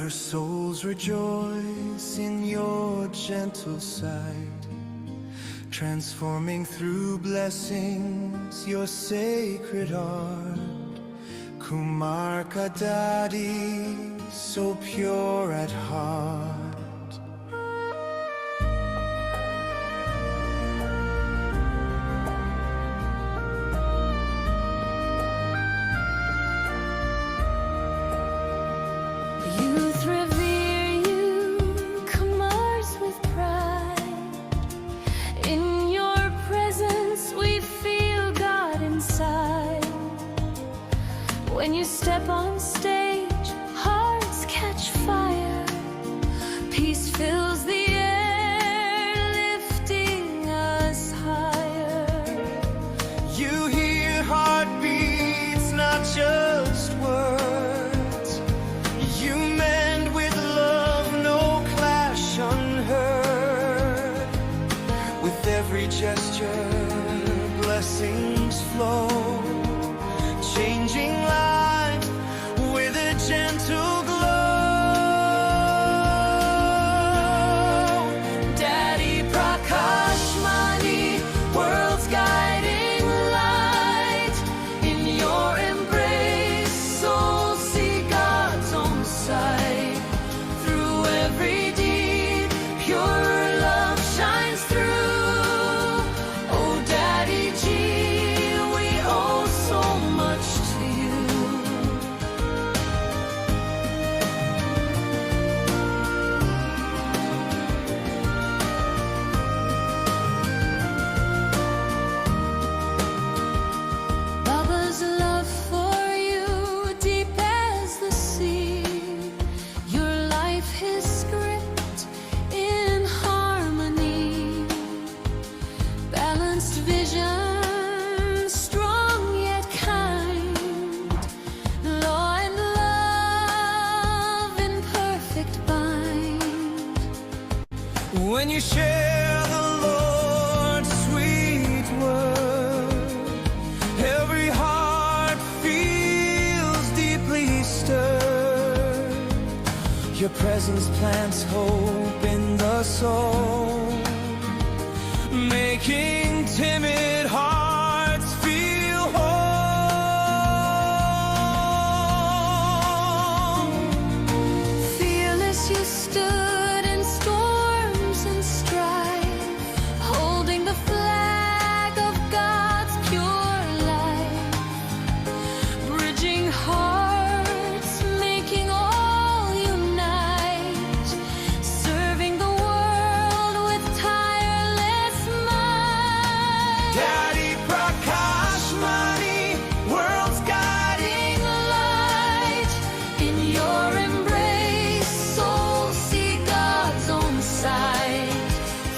our souls rejoice in your gentle sight, transforming through blessings your sacred art. Kumar Kadadi, so pure at heart. Youth revere you, Kumars with pride. In your presence we feel God inside. When you step on stage, hearts catch fire. Peace fills the air, lifting us higher. You hear heartbeats, not just words. You mend with love, no clash unheard. With every gesture, blessings flow, changing lives with a gentle glow. Daddy Prakashmani, world's guiding light. In your embrace, souls see God's own sight. Through every deed, pure love shines through. Oh, Daddy G, we owe so much to you. Baba's love for you, deep as the sea. Your life, his script in harmony. Balanced vision, strong yet kind. Law and love in perfect bind. When you share the Lord's sweet word, every heart feels deeply stirred. Your presence plants hope in the soul, making timid hearts feel whole. Fearless you stood in storms and strife, holding the flag of God's pure life. Bridging hearts, making all unite, serving the world with tireless might. Daddy Prakashmani, world's guiding light. In your embrace, souls see God's own sight.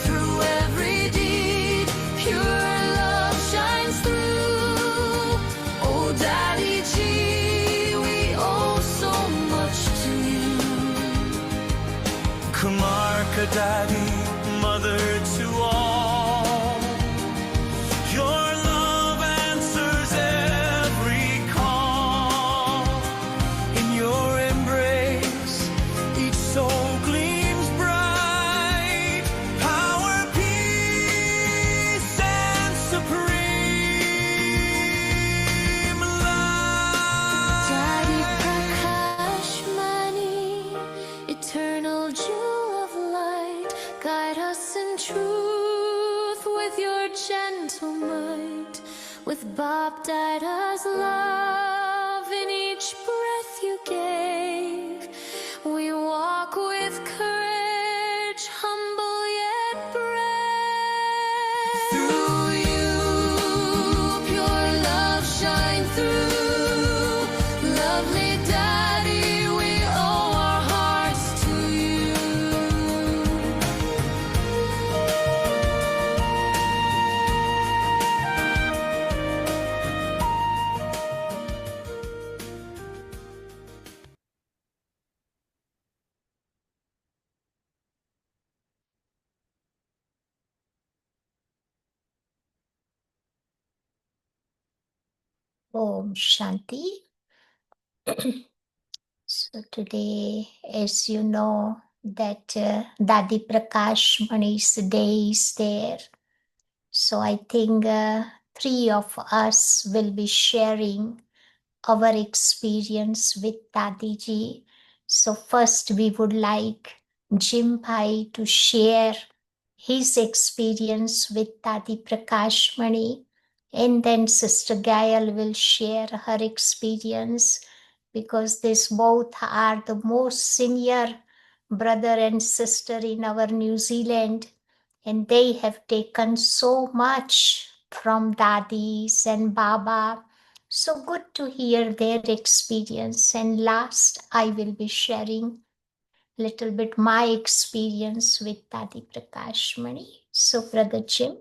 Through every deed, pure love shines through. Oh, Daddy G, we owe so much to you. Kumar Kadadi, mother to all. Your love answers every call. In your embrace, each soul gleams bright. Power, peace, and supreme light. Daddy Prakashmani, eternal jewel of light, guide us in truth with your gentle might. With Bap Dada's love in each breath you gave, we walk with courage, humble yet brave. Through you, pure love shine through. Lovely Daddy, we owe our hearts to you. Om Shanti. So today, as you know, that Dadi Prakash Mani's day is there. So I think three of us will be sharing our experience with Dadiji. So first we would like Jim Bhai to share his experience with Dadi Prakash Mani, and then Sister Gail will share her experience because these both are the most senior brother and sister in our New Zealand, and they have taken so much from Dadis and Baba. So good to hear their experience. And last, I will be sharing little bit my experience with Dadi Prakash Mani. So, Brother Jim,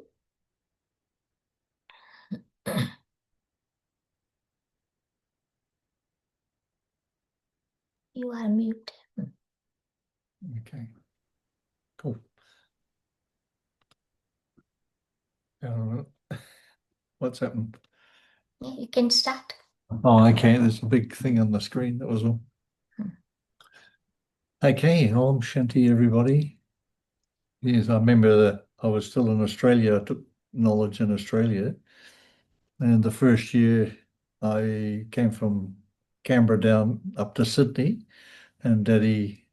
you are mute. Okay, cool. Uh, what's happened? Yeah, you can start. Oh, okay, there's a big thing on the screen, that was all. Okay, Om Shanti, everybody. Yes, I remember that I was still in Australia. I took knowledge in Australia. And the first year I came from Canberra down up to Sydney, and Daddy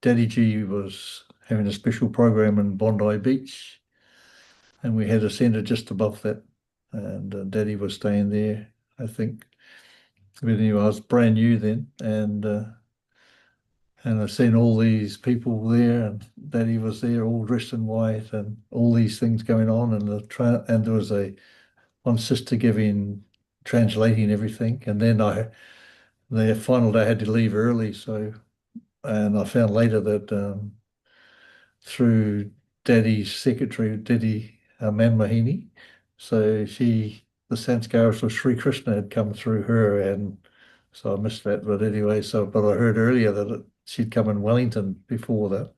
G was having a special program in Bondi Beach, and we had a centre just above that, and Daddy was staying there, I think. But anyway, I was brand new then, and I seen all these people there, and Daddy was there, all dressed in white, and all these things going on, and and there was one sister translating everything, and then the final day I had to leave early, and I found later that through Daddy's secretary, Daddy Manmohini, so the sanskaras of Sri Krishna had come through her, and so I missed that. But anyway, but I heard earlier that she'd come in Wellington before that.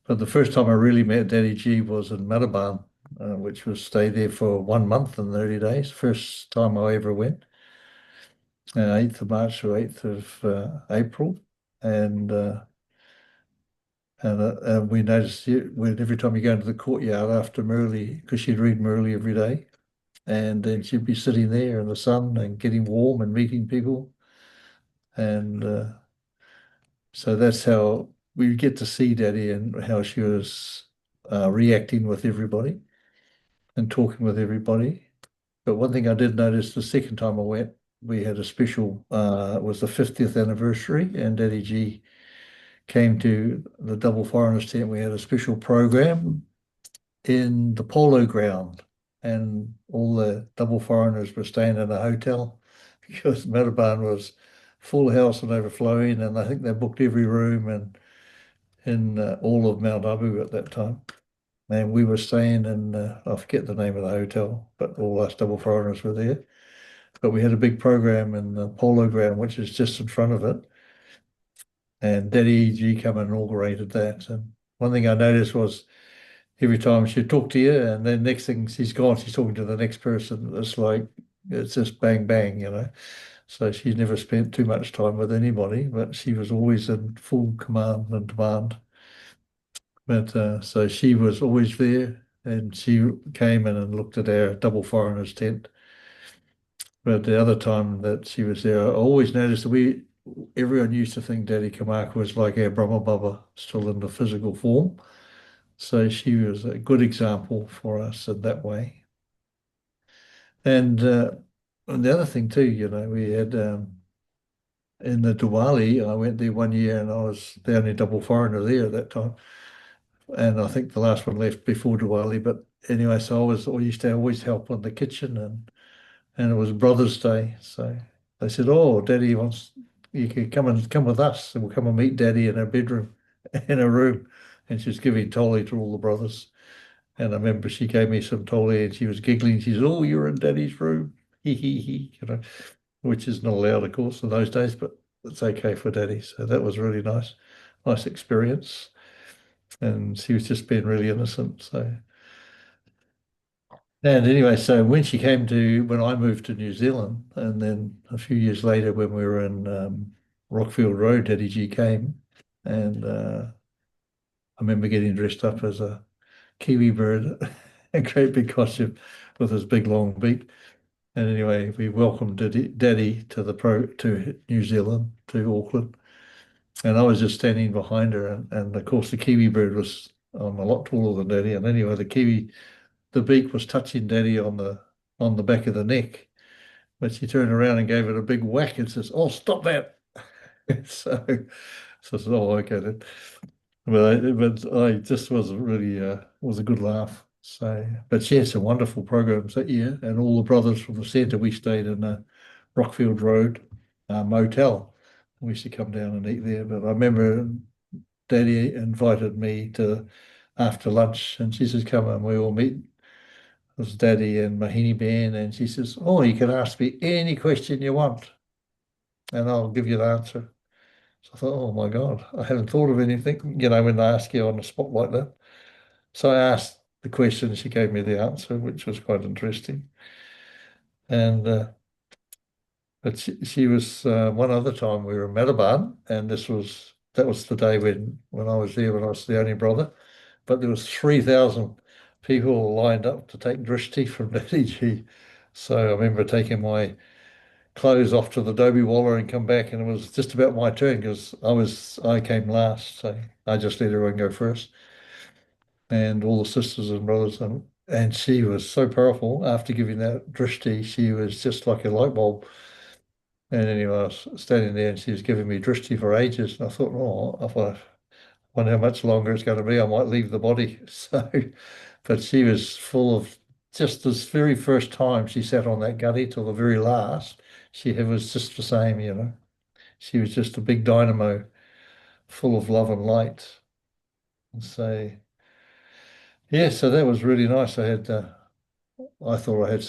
But the first time I really met Daddy G was in Mataban, which was stay there for 1 month and 30 days. First time I ever went, 8th of March or 8th of April. And we noticed every time you go into the courtyard after Murli, because she'd read Murli every day, and then she'd be sitting there in the sun and getting warm and meeting people. And so that's how we get to see Daddy and how she was reacting with everybody and talking with everybody. But one thing I did notice the second time I went, we had a special, it was the 50th anniversary, and Daddy G came to the Double Foreigners tent. We had a special program in the polo ground, and all the Double Foreigners were staying in a hotel because Mataban was full house and overflowing, and I think they booked every room and in all of Mount Abu at that time. And we were staying in, I forget the name of the hotel, but all us Double Foreigners were there. But we had a big program in the polo ground, which is just in front of it. And Daddy G come and inaugurated that. And one thing I noticed was every time she'd talk to you, and then next thing she's gone, she's talking to the next person. It's just bang, bang, you know. So she's never spent too much time with anybody, but she was always in full command and demand. But so she was always there, and she came in and looked at our Double Foreigners tent. But the other time that she was there, I always noticed that everyone used to think Daddy Kamaka was like our Brahma Baba, still in the physical form. So she was a good example for us in that way. And the other thing too, you know, we had in the Diwali, I went there 1 year and I was the only Double Foreigner there at that time. And I think the last one left before Diwali. But anyway, so I used to always help in the kitchen, and it was Brothers' Day. So they said, "Oh, Daddy wants you could come with us, and we'll come and meet Daddy in her bedroom, in her room." And she's giving toli to all the brothers. And I remember she gave me some toli, and she was giggling. She said, "Oh, you're in Daddy's room, hee hee hee," you know, which is not allowed, of course, in those days, but it's okay for Daddy. So that was really nice experience. And she was just being really innocent. And anyway, so when I moved to New Zealand, and then a few years later when we were in Rockfield Road, Daddy G came, and I remember getting dressed up as a kiwi bird, a great big costume with his big long beak. And anyway, we welcomed Daddy to to New Zealand, to Auckland. And I was just standing behind her, and of course the kiwi bird was a lot taller than Daddy. And anyway, the beak was touching Daddy on the back of the neck. But she turned around and gave it a big whack and says, "Oh, stop that!" So, so I said, "Oh, okay then." But I just was really was a good laugh. So, but she had some wonderful programs that year, and all the brothers from the centre, we stayed in Rockfield Road motel. We used to come down and eat there. But I remember Daddy invited me to after lunch, and she says, "Come and we all meet." It was Daddy and Mahini Ben, and she says, "Oh, you can ask me any question you want, and I'll give you the answer." So I thought, "Oh my God, I haven't thought of anything," when they ask you on the spot like that. So I asked the question, she gave me the answer, which was quite interesting. And but she was one other time we were in Metaban, and that was the day when I was there, when I was the only brother. But there was 3,000 people lined up to take drishti from Daddy G. So I remember taking my clothes off to the Dobie Waller and come back, and it was just about my turn because I came last, so I just let everyone go first, and all the sisters and brothers, and she was so powerful. After giving that drishti, she was just like a light bulb. And anyway, I was standing there, and she was giving me drishti for ages, and I thought, oh, if I wonder how much longer it's going to be, I might leave the body. So, but she was full of just this very first time she sat on that gutty till the very last. She was just the same. She was just a big dynamo full of love and light. And so, yeah, so that was really nice. I thought I had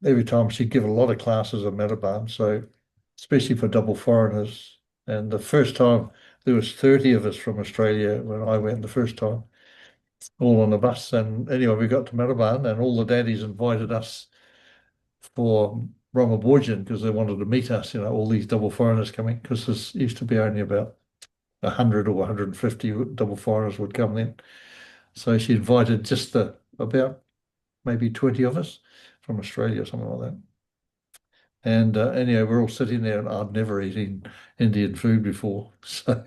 every time she'd give a lot of classes at Metaban, so especially for double foreigners. And the first time there was 30 of us from Australia when I went the first time, all on the bus. And anyway, we got to Metaban and all the daddies invited us for Ramaborjan because they wanted to meet us, all these double foreigners coming, because there used to be only about 100 or 150 double foreigners would come then. So she invited just about maybe 20 of us from Australia or something like that. And anyway, we're all sitting there, and I'd never eaten Indian food before. So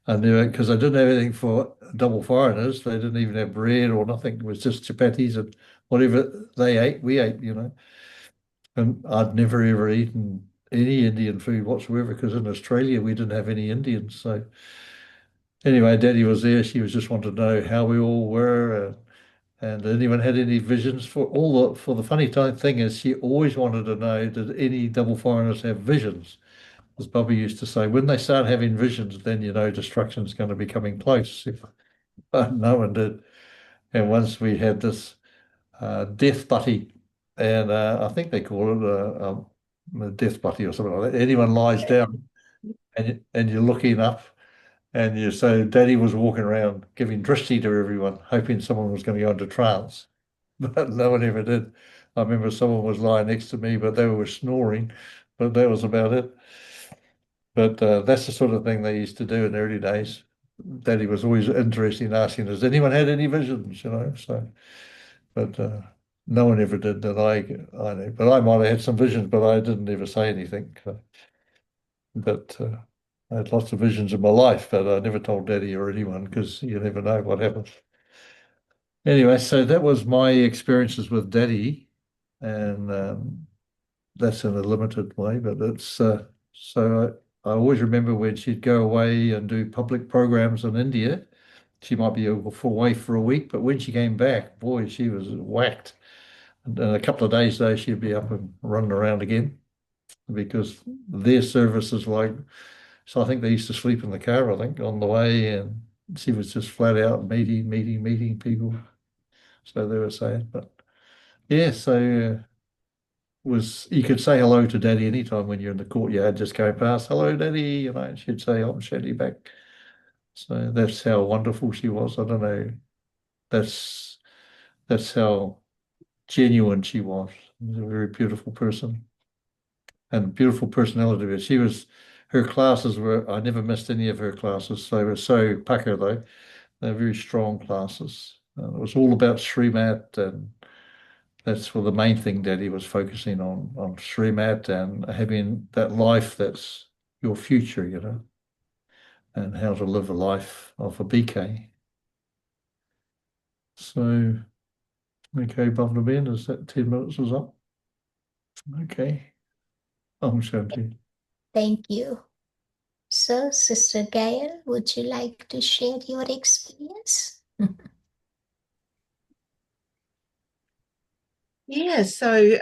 I knew it because I didn't have anything for double foreigners. They didn't even have bread or nothing. It was just chapatis and whatever they ate, we ate. And I'd never ever eaten any Indian food whatsoever because in Australia we didn't have any Indians. So anyway, Daddy was there. She was just wanted to know how we all were. And anyone had any visions for the funny thing is she always wanted to know, did any double foreigners have visions? As Bobby used to say, when they start having visions, then destruction's going to be coming close. But no one did. And once we had this death butty, and I think they call it a death butty or something like that. Anyone lies down and you're looking up, and so Daddy was walking around giving drishti to everyone, hoping someone was going to go into trance. But no one ever did. I remember someone was lying next to me, but they were snoring, but that was about it. But that's the sort of thing they used to do in the early days. Daddy was always interested in asking, has anyone had any visions, So, but no one ever did that I know. But I might have had some visions, but I didn't ever say anything. But I had lots of visions in my life, but I never told Daddy or anyone because you never know what happens. Anyway, so that was my experiences with Daddy, and that's in a limited way, but it's so I always remember when she'd go away and do public programs in India, she might be away for a week, but when she came back, boy, she was whacked. And in a couple of days, though, she'd be up and running around again because their service is like, so I think they used to sleep in the car, I think, on the way, and she was just flat out meeting people. So they were saying, but yeah, so you could say hello to Daddy anytime when you're in the courtyard, just go past, hello, Daddy, and she'd say, I'm Shandy back. So that's how wonderful she was. I don't know. That's how genuine she was. She was a very beautiful person and beautiful personality. But she was her classes were, I never missed any of her classes. They were so pucker though. They're very strong classes. It was all about Srimat, and that's for the main thing Daddy was focusing on Srimat and having that life that's your future, you know, and how to live a life of a BK. So, okay, Bhavna Ben, is that 10 minutes is up? Okay. Om Shanti. Thank you. So, Sister Gail, would you like to share your experience? Yeah, so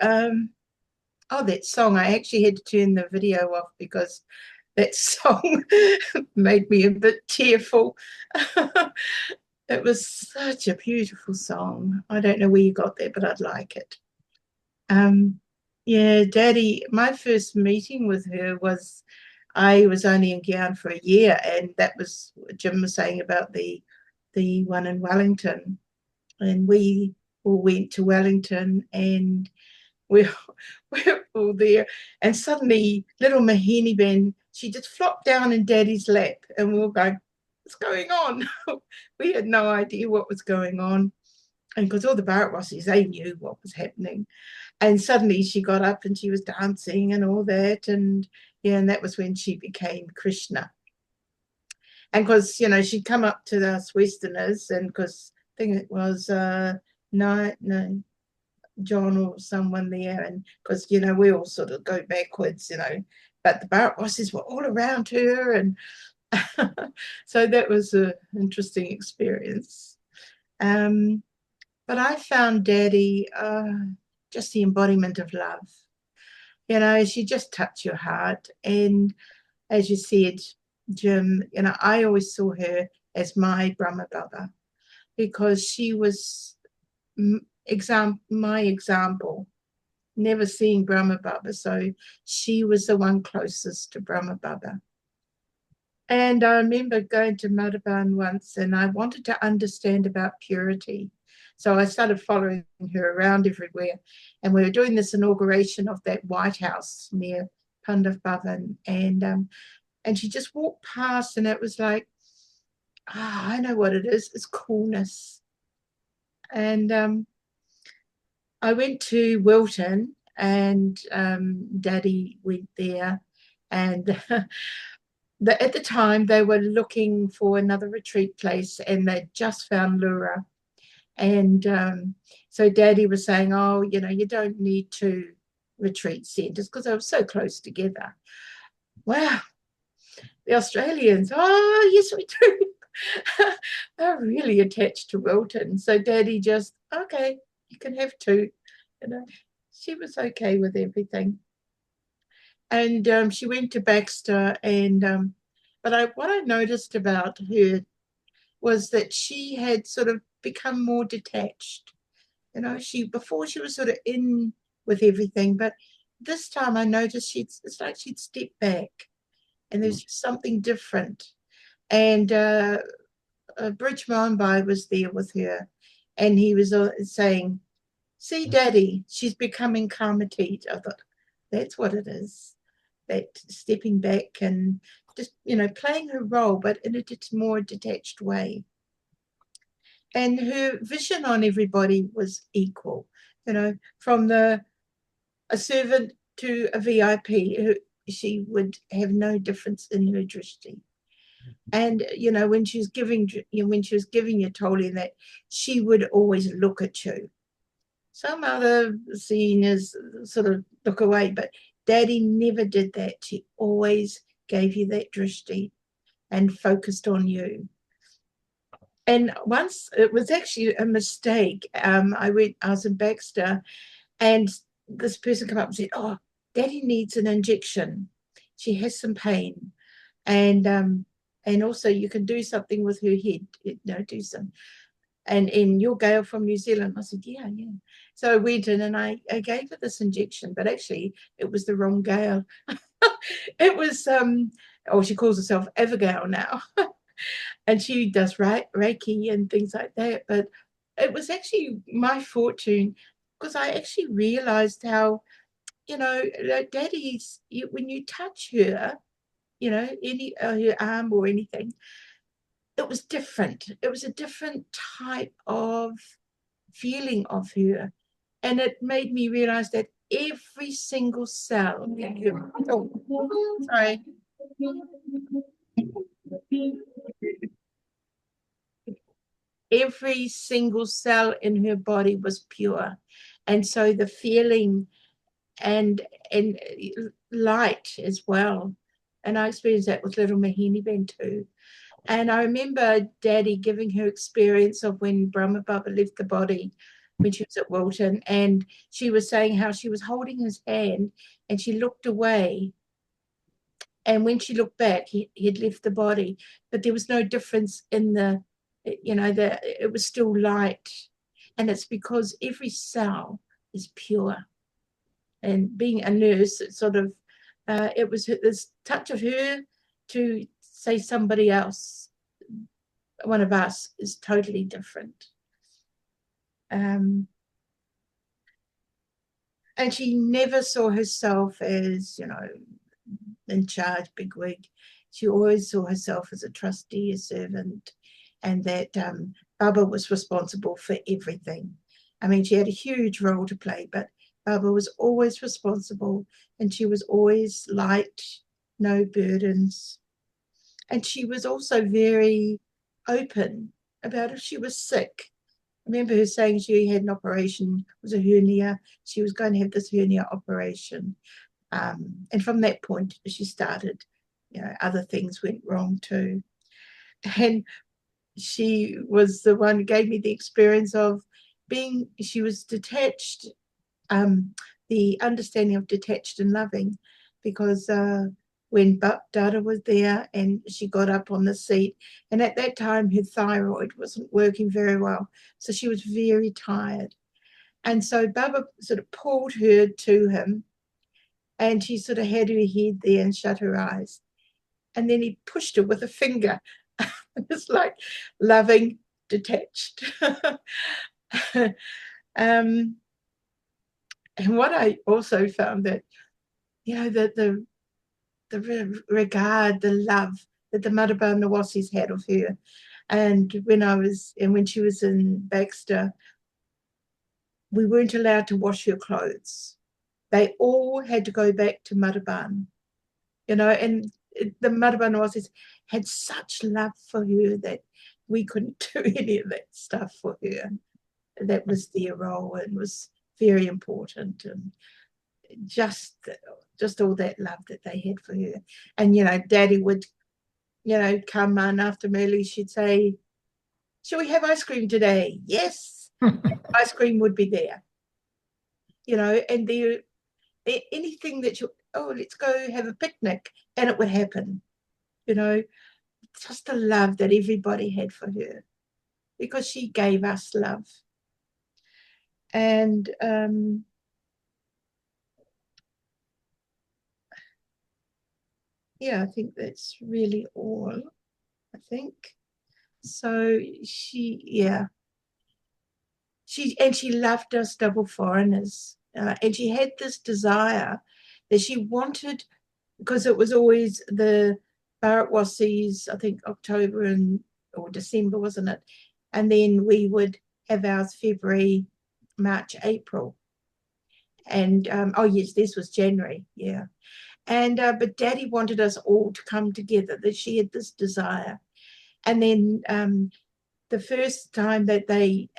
that song, I actually had to turn the video off because that song made me a bit tearful. It was such a beautiful song. I don't know where you got that, but I'd like it. Yeah, Daddy, my first meeting with her was, I was only in Guyana for a year, and that was what Jim was saying about the one in Wellington. And we all went to Wellington, and we're, we're all there. And suddenly little Mahini Ben, she just flopped down in Daddy's lap, and we were going, what's going on? We had no idea what was going on. And because all the Bharatwasis, they knew what was happening. And suddenly she got up and she was dancing and all that. And yeah, and that was when she became Krishna. And because, you know, she'd come up to us Westerners, and because I think it was John or someone there, and because, you know, we all sort of go backwards, you know, but the Bharatwasis were all around her. And so that was an interesting experience. But I found Daddy just the embodiment of love. You know, she just touched your heart. And as you said, Jim, you know, I always saw her as my Brahma Baba, because she was my example, never seeing Brahma Baba. So she was the one closest to Brahma Baba. And I remember going to Madhavan once, and I wanted to understand about purity. So I started following her around everywhere. And we were doing this inauguration of that White House near Pandav Bhavan. And she just walked past, and it was like, I know what it is. It's coolness. And I went to Wilton, and Daddy went there. And at the time, they were looking for another retreat place, and they'd just found Lura. And so Daddy was saying, oh, you know, you don't need 2 retreat centres, because they were so close together. Wow. The Australians, oh, yes, we do. They're really attached to Wilton. So Daddy just, okay, you can have 2. You know, she was okay with everything. And she went to Baxter, and but what I noticed about her was that she had sort of become more detached. You know, before she was sort of in with everything, but this time I noticed it's like she'd step back, and there's something different. And Bridge Mohanbai was there with her, and he was saying, see, Daddy, she's becoming Karmatit. I thought, that's what it is, that stepping back and just, you know, playing her role, but in a more detached way. And her vision on everybody was equal, you know, from a servant to a VIP. She would have no difference in her drishti. And, you know, when she was giving you Toli, that she would always look at you. Some other seniors sort of look away, but Daddy never did that. She always gave you that drishti and focused on you. And once it was actually a mistake. I was in Baxter, and this person came up and said, oh, Daddy needs an injection. She has some pain. And also you can do something with her head, you know, do some. And you're Gail from New Zealand. I said, yeah. So I went in and I gave her this injection, but actually it was the wrong Gail. It was, she calls herself Evergail now. And she does Reiki and things like that. But it was actually my fortune, because I actually realized how, you know, Daddy's, when you touch her, you know, any her arm or anything. It was different. It was a different type of feeling of her. And it made me realize that every single cell in her, oh, sorry. Every single cell in her body was pure. And so the feeling and light as well. And I experienced that with little Mahini Ben too. And I remember Daddy giving her experience of when Brahma Baba left the body when she was at Wilton, and she was saying how she was holding his hand and she looked away. And when she looked back, he'd left the body, but there was no difference in the, you know, it was still light. And it's because every cell is pure. And being a nurse, it sort of, it was this touch of her to say somebody else, one of us, is totally different. And she never saw herself as, you know, in charge, bigwig. She always saw herself as a trustee, a servant, and that Baba was responsible for everything. I mean, she had a huge role to play, but Baba was always responsible, and she was always light, no burdens. And she was also very open about if she was sick. I remember her saying she had an operation, it was a hernia. She was going to have this hernia operation. And from that point, she started, you know, other things went wrong too. And she was the one who gave me the experience of being, she was detached, the understanding of detached and loving, because when Dada was there and she got up on the seat, and at that time her thyroid wasn't working very well, so she was very tired. And so Baba sort of pulled her to him, and she sort of had her head there and shut her eyes. And then he pushed her with a finger. It's like loving, detached. And what I also found that, you know, that the regard, the love that the Madhaba Nawasis had of her. And when she was in Baxter, we weren't allowed to wash her clothes. They all had to go back to Madhaban, you know, and the Madhaba Nawasis had such love for her that we couldn't do any of that stuff for her. That was their role and was very important, and just all that love that they had for her. And, you know, Daddy would, you know, come on after Merle, she'd say, shall we have ice cream today? Yes. Ice cream would be there, you know, and anything that let's go have a picnic, and it would happen, you know, just the love that everybody had for her, because she gave us love. And yeah, I think that's really all, I think. So she loved us double foreigners. And she had this desire that she wanted, because it was always the Bharatwasis, I think October or December, wasn't it? And then we would have ours February, March, April. And oh yes, this was January, yeah. And but Daddy wanted us all to come together, that she had this desire. And then the first time that they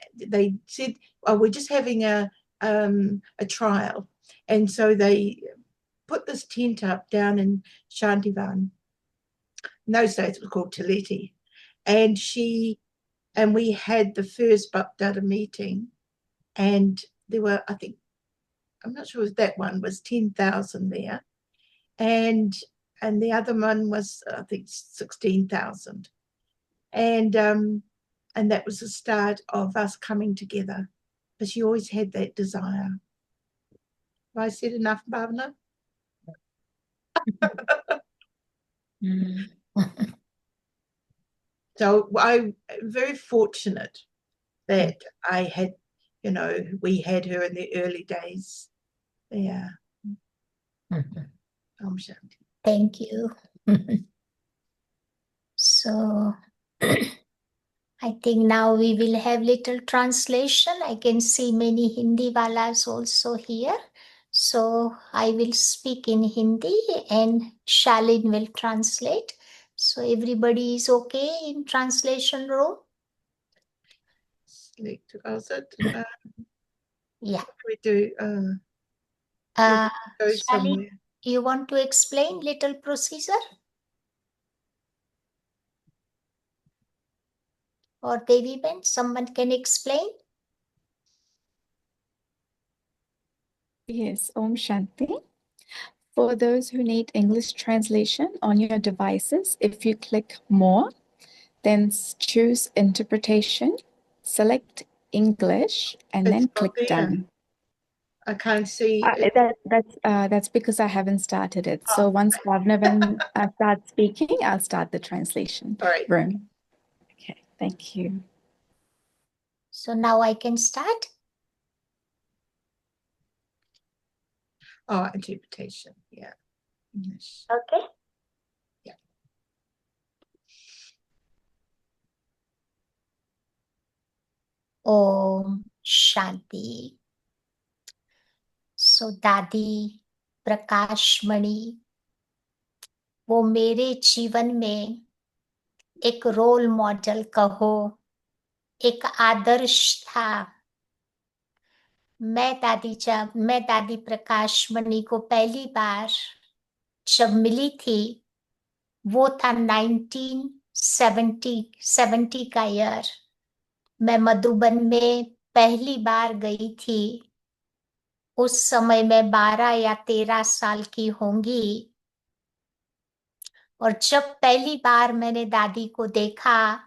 said, oh, we're just having a trial. And so they put this tent up down in Shantivan. In those days it was called Taleti. And we had the first Bapdada meeting, and there were, I think, I'm not sure if that one was 10,000 there. And the other one was, I think, 16,000. And that was the start of us coming together. But she always had that desire. Have I said enough, Bhavana? So I'm very fortunate that I had, you know, we had her in the early days. Yeah. Thank you. So I think now we will have little translation. I can see many Hindi walas also here. So I will speak in Hindi and Shalin will translate. So everybody is okay in translation room? Select it. Yeah. We do Uh, go Shalin, somewhere. you want to explain little procedure? Or Devi Ben, someone can explain? Yes, Om Shanti. For those who need English translation on your devices, if you click More, then choose Interpretation, select English, and It's then not click there. Done. I can't see it. That's because I haven't started it. So Oh, once Bhavnavan starts speaking, I'll start the translation all right. room. Okay, thank you. So now I can start. Oh, interpretation. Yeah. English. Okay. Yeah. Om Shanti. सो दादी प्रकाश मणि वो मेरे जीवन में एक role model कहो, एक आदर्श था। मैं दादी प्रकाश मणि को पहली बार जब मिली थी वो था 1970 का ईयर। मैं मधुबन में पहली बार गई थी। उस समय मैं 12 या 13 साल की होंगी। और जब पहली बार मैंने दादी को देखा,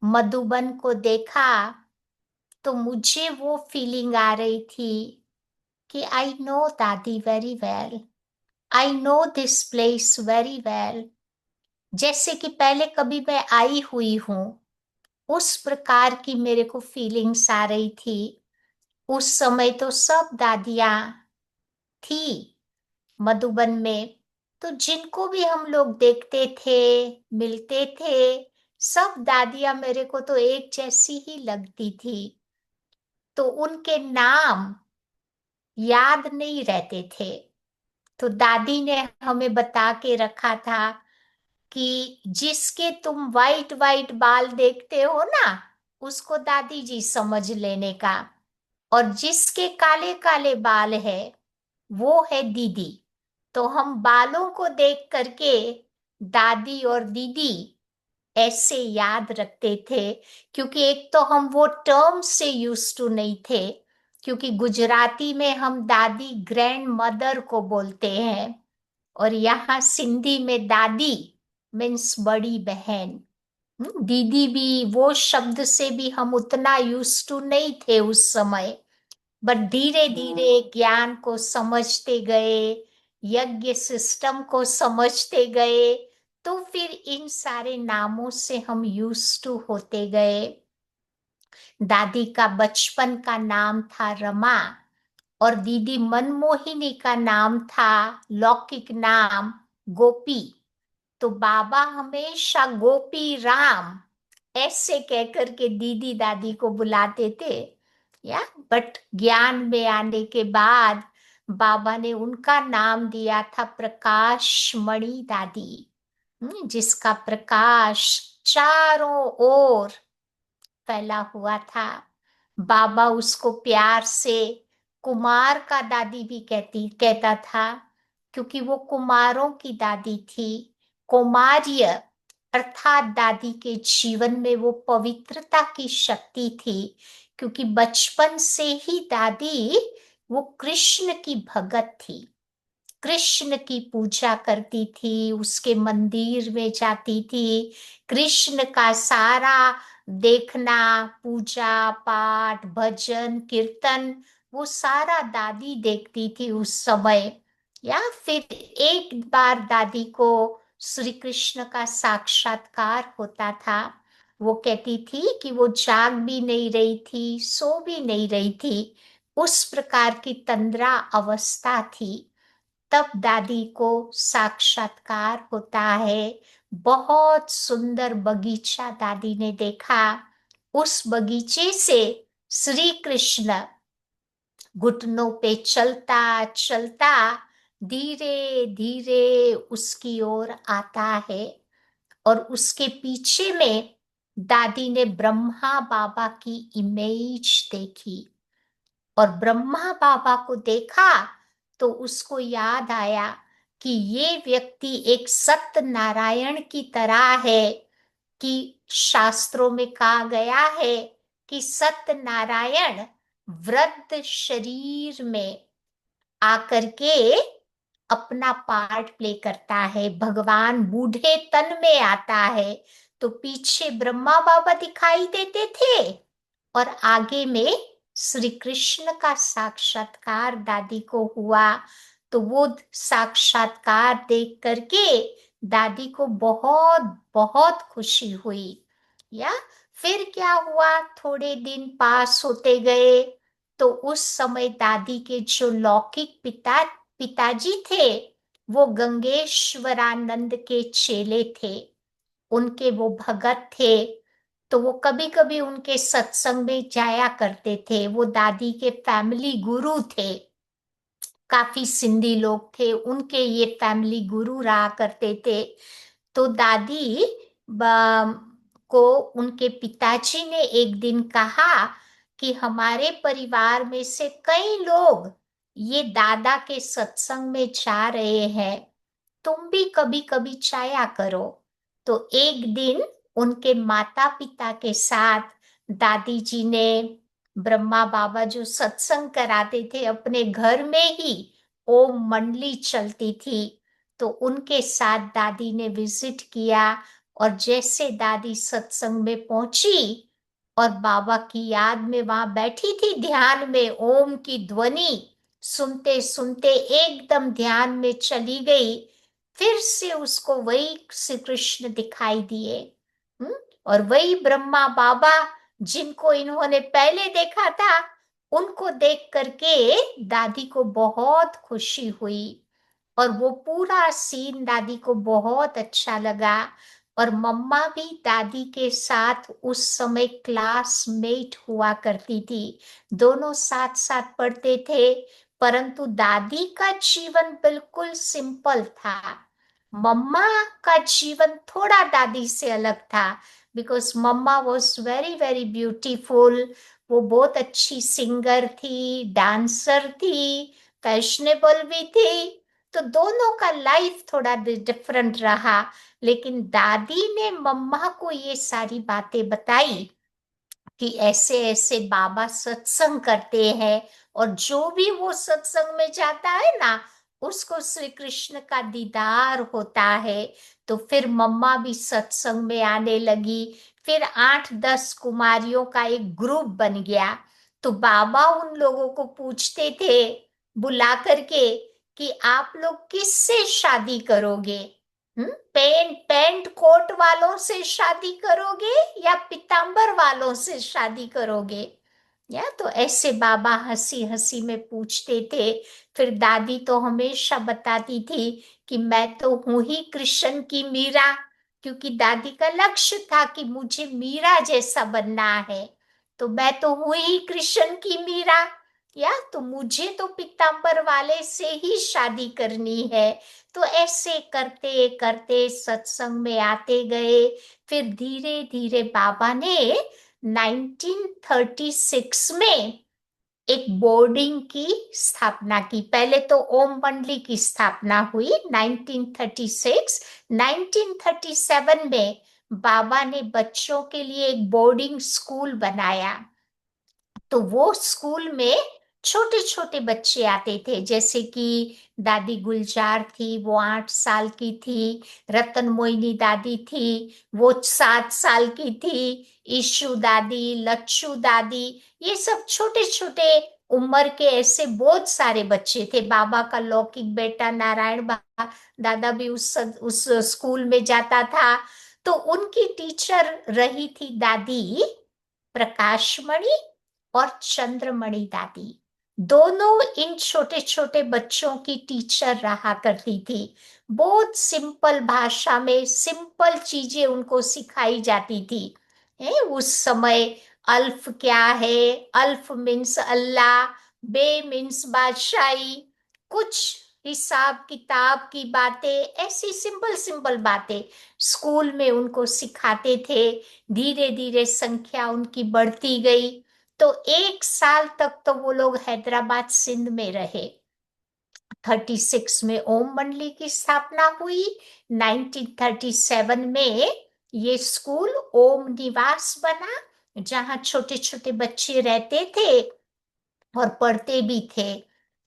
मधुबन को देखा, तो मुझे वो फीलिंग आ रही थी कि आई नो दादी very well, I know this place very well. जैसे कि पहले कभी मैं आई हुई हूं, उस प्रकार की मेरे को फीलिंग्स आ रही थी। उस समय तो सब दादियां थी मधुबन में, तो जिनको भी हम लोग देखते थे, मिलते थे, सब दादियां मेरे को तो एक जैसी ही लगती थी। तो उनके नाम याद नहीं रहते थे। तो दादी ने हमें बता के रखा था कि जिसके तुम वाइट वाइट बाल देखते हो ना, उसको दादी जी समझ लेने का, और जिसके काले काले बाल है वो है दीदी। तो हम बालों को देख करके दादी और दीदी ऐसे याद रखते थे, क्योंकि एक तो हम वो टर्म से यूज टू नहीं थे, क्योंकि गुजराती में हम दादी ग्रैंड मदर को बोलते हैं, और यहाँ सिंधी में दादी मीन्स बड़ी बहन। दीदी भी वो शब्द से भी हम उतना यूज टू नहीं थे उस समय, बट धीरे धीरे ज्ञान को समझते गए, यज्ञ सिस्टम को समझते गए, तो फिर इन सारे नामों से हम यूज टू होते गए। दादी का बचपन का नाम था रमा, और दीदी मनमोहिनी का नाम था लौकिक नाम गोपी। तो बाबा हमेशा गोपी राम ऐसे कहकर के दीदी दादी को बुलाते थे। या बट ज्ञान में आने के बाद बाबा ने उनका नाम दिया था प्रकाश मणि दादी, जिसका प्रकाश चारों ओर फैला हुआ था। बाबा उसको प्यार से कुमार का दादी भी कहता था, क्योंकि वो कुमारों की दादी थी। कुमार्य अर्थात दादी के जीवन में वो पवित्रता की शक्ति थी, क्योंकि बचपन से ही दादी वो कृष्ण की भगत थी, कृष्ण की पूजा करती थी, उसके मंदिर में जाती थी, कृष्ण का सारा देखना, पूजा पाठ भजन कीर्तन, वो सारा दादी देखती थी उस समय। या फिर एक बार दादी को श्री कृष्ण का साक्षात्कार होता था। वो कहती थी कि वो जाग भी नहीं रही थी, सो भी नहीं रही थी, उस प्रकार की तंद्रा अवस्था थी। तब दादी को साक्षात्कार होता है। बहुत सुंदर बगीचा दादी ने देखा। उस बगीचे से श्री कृष्ण घुटनों पे चलता चलता धीरे धीरे उसकी ओर आता है, और उसके पीछे में दादी ने ब्रह्मा बाबा की इमेज देखी। और ब्रह्मा बाबा को देखा तो उसको याद आया कि ये व्यक्ति एक सत्यनारायण की तरह है, कि शास्त्रों में कहा गया है कि सत्यनारायण वृद्ध शरीर में आकर के अपना पार्ट प्ले करता है, भगवान बूढ़े तन में आता है। तो पीछे ब्रह्मा बाबा दिखाई देते थे और आगे में श्री कृष्ण का साक्षात्कार दादी को हुआ। तो वो साक्षात्कार देख करके दादी को बहुत बहुत खुशी हुई। या फिर क्या हुआ, थोड़े दिन पास होते गए तो उस समय दादी के जो लौकिक पिताजी थे वो गंगेश्वरानंद के चेले थे, उनके वो भगत थे। तो वो कभी कभी उनके सत्संग में जाया करते थे। वो दादी के फैमिली गुरु थे, काफी सिंधी लोग थे, उनके ये फैमिली गुरु रहा करते थे। तो दादी को उनके पिताजी ने एक दिन कहा कि हमारे परिवार में से कई लोग ये दादा के सत्संग में जा रहे हैं, तुम भी कभी कभी जाया करो। तो एक दिन उनके माता पिता के साथ दादी जी ने, ब्रह्मा बाबा जो सत्संग कराते थे अपने घर में ही ओम मंडली चलती थी, तो उनके साथ दादी ने विजिट किया। और जैसे दादी सत्संग में पहुंची और बाबा की याद में वहां बैठी थी ध्यान में, ओम की ध्वनि सुनते सुनते एकदम ध्यान में चली गई। फिर से उसको वही श्री कृष्ण दिखाई दिए। और वही ब्रह्मा बाबा जिनको इन्होंने पहले देखा था, उनको देख करके दादी को बहुत खुशी हुई। और वो पूरा सीन दादी को बहुत अच्छा लगा। और मम्मा भी दादी के साथ उस समय क्लासमेट हुआ करती थी, दोनों साथ साथ पढ़ते थे। परंतु दादी का जीवन बिल्कुल सिंपल था, मम्मा का जीवन थोड़ा दादी से अलग था। Because mamma was very very beautiful. वो बहुत अच्छी सिंगर थी, डांसर थी, फैशनेबल भी थी। तो दोनों का लाइफ थोड़ा डिफरेंट रहा। लेकिन दादी ने मम्मा को ये सारी बातें बताई कि ऐसे ऐसे बाबा सत्संग करते हैं, और जो भी वो सत्संग में जाता है ना, उसको श्री कृष्ण का दीदार होता है। तो फिर मम्मा भी सत्संग में आने लगी। फिर 8-10 कुमारियों का एक ग्रुप बन गया। तो बाबा उन लोगों को पूछते थे बुला करके कि आप लोग किससे शादी करोगे? पैंट कोट वालों से शादी करोगे या पीतांबर वालों से शादी करोगे? या तो ऐसे बाबा हंसी हंसी में पूछते थे। फिर दादी तो हमेशा बताती थी कि मैं तो हूं ही कृष्ण की मीरा, क्योंकि दादी का लक्ष्य था कि मुझे मीरा जैसा बनना है। तो मैं तो हूं ही कृष्ण की मीरा, या तो मुझे तो पीतांबर वाले से ही शादी करनी है। तो ऐसे करते करते सत्संग में आते गए। फिर धीरे धीरे बाबा ने 1936 में एक बोर्डिंग की स्थापना की। पहले तो ओम मंडली की स्थापना हुई 1936। 1937 में बाबा ने बच्चों के लिए एक बोर्डिंग स्कूल बनाया। तो वो स्कूल में छोटे छोटे बच्चे आते थे, जैसे कि दादी गुलजार थी, वो 8 साल की थी। रतन मोहिनी दादी थी, वो 7 साल की थी। ईशु दादी, लच्छू दादी, ये सब छोटे छोटे उम्र के ऐसे बहुत सारे बच्चे थे। बाबा का लौकिक बेटा नारायण दादा भी उस स्कूल में जाता था। तो उनकी टीचर रही थी दादी प्रकाशमणि और चंद्रमणि दादी। दोनों इन छोटे छोटे बच्चों की टीचर रहा करती थी। बहुत सिंपल भाषा में सिंपल चीजें उनको सिखाई जाती थी। उस समय अल्फ क्या है, अल्फ मीन्स अल्लाह, बे मीन्स बादशाही, कुछ हिसाब किताब की बातें, ऐसी सिंपल सिंपल बातें स्कूल में उनको सिखाते थे। धीरे धीरे संख्या उनकी बढ़ती गई, तो 1 साल तक तो वो लोग हैदराबाद सिंध में रहे। 36 में ओम मंडली की स्थापना हुई। 1937 में ये स्कूल ओम निवास बना, जहां छोटे छोटे बच्चे रहते थे और पढ़ते भी थे।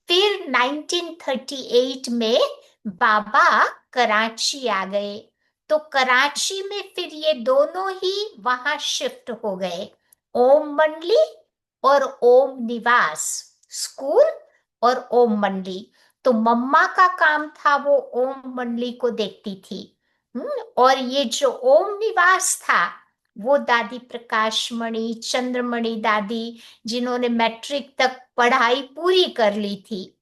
फिर 1938 में बाबा कराची आ गए, तो कराची में फिर ये दोनों ही वहां शिफ्ट हो गए, ओम मंडली और ओम निवास स्कूल और ओम मंडली। तो मम्मा का काम था वो ओम मंडली को देखती थी। और ये जो ओम निवास था वो दादी प्रकाश मणि, चंद्रमणि दादी, जिन्होंने मैट्रिक तक पढ़ाई पूरी कर ली थी,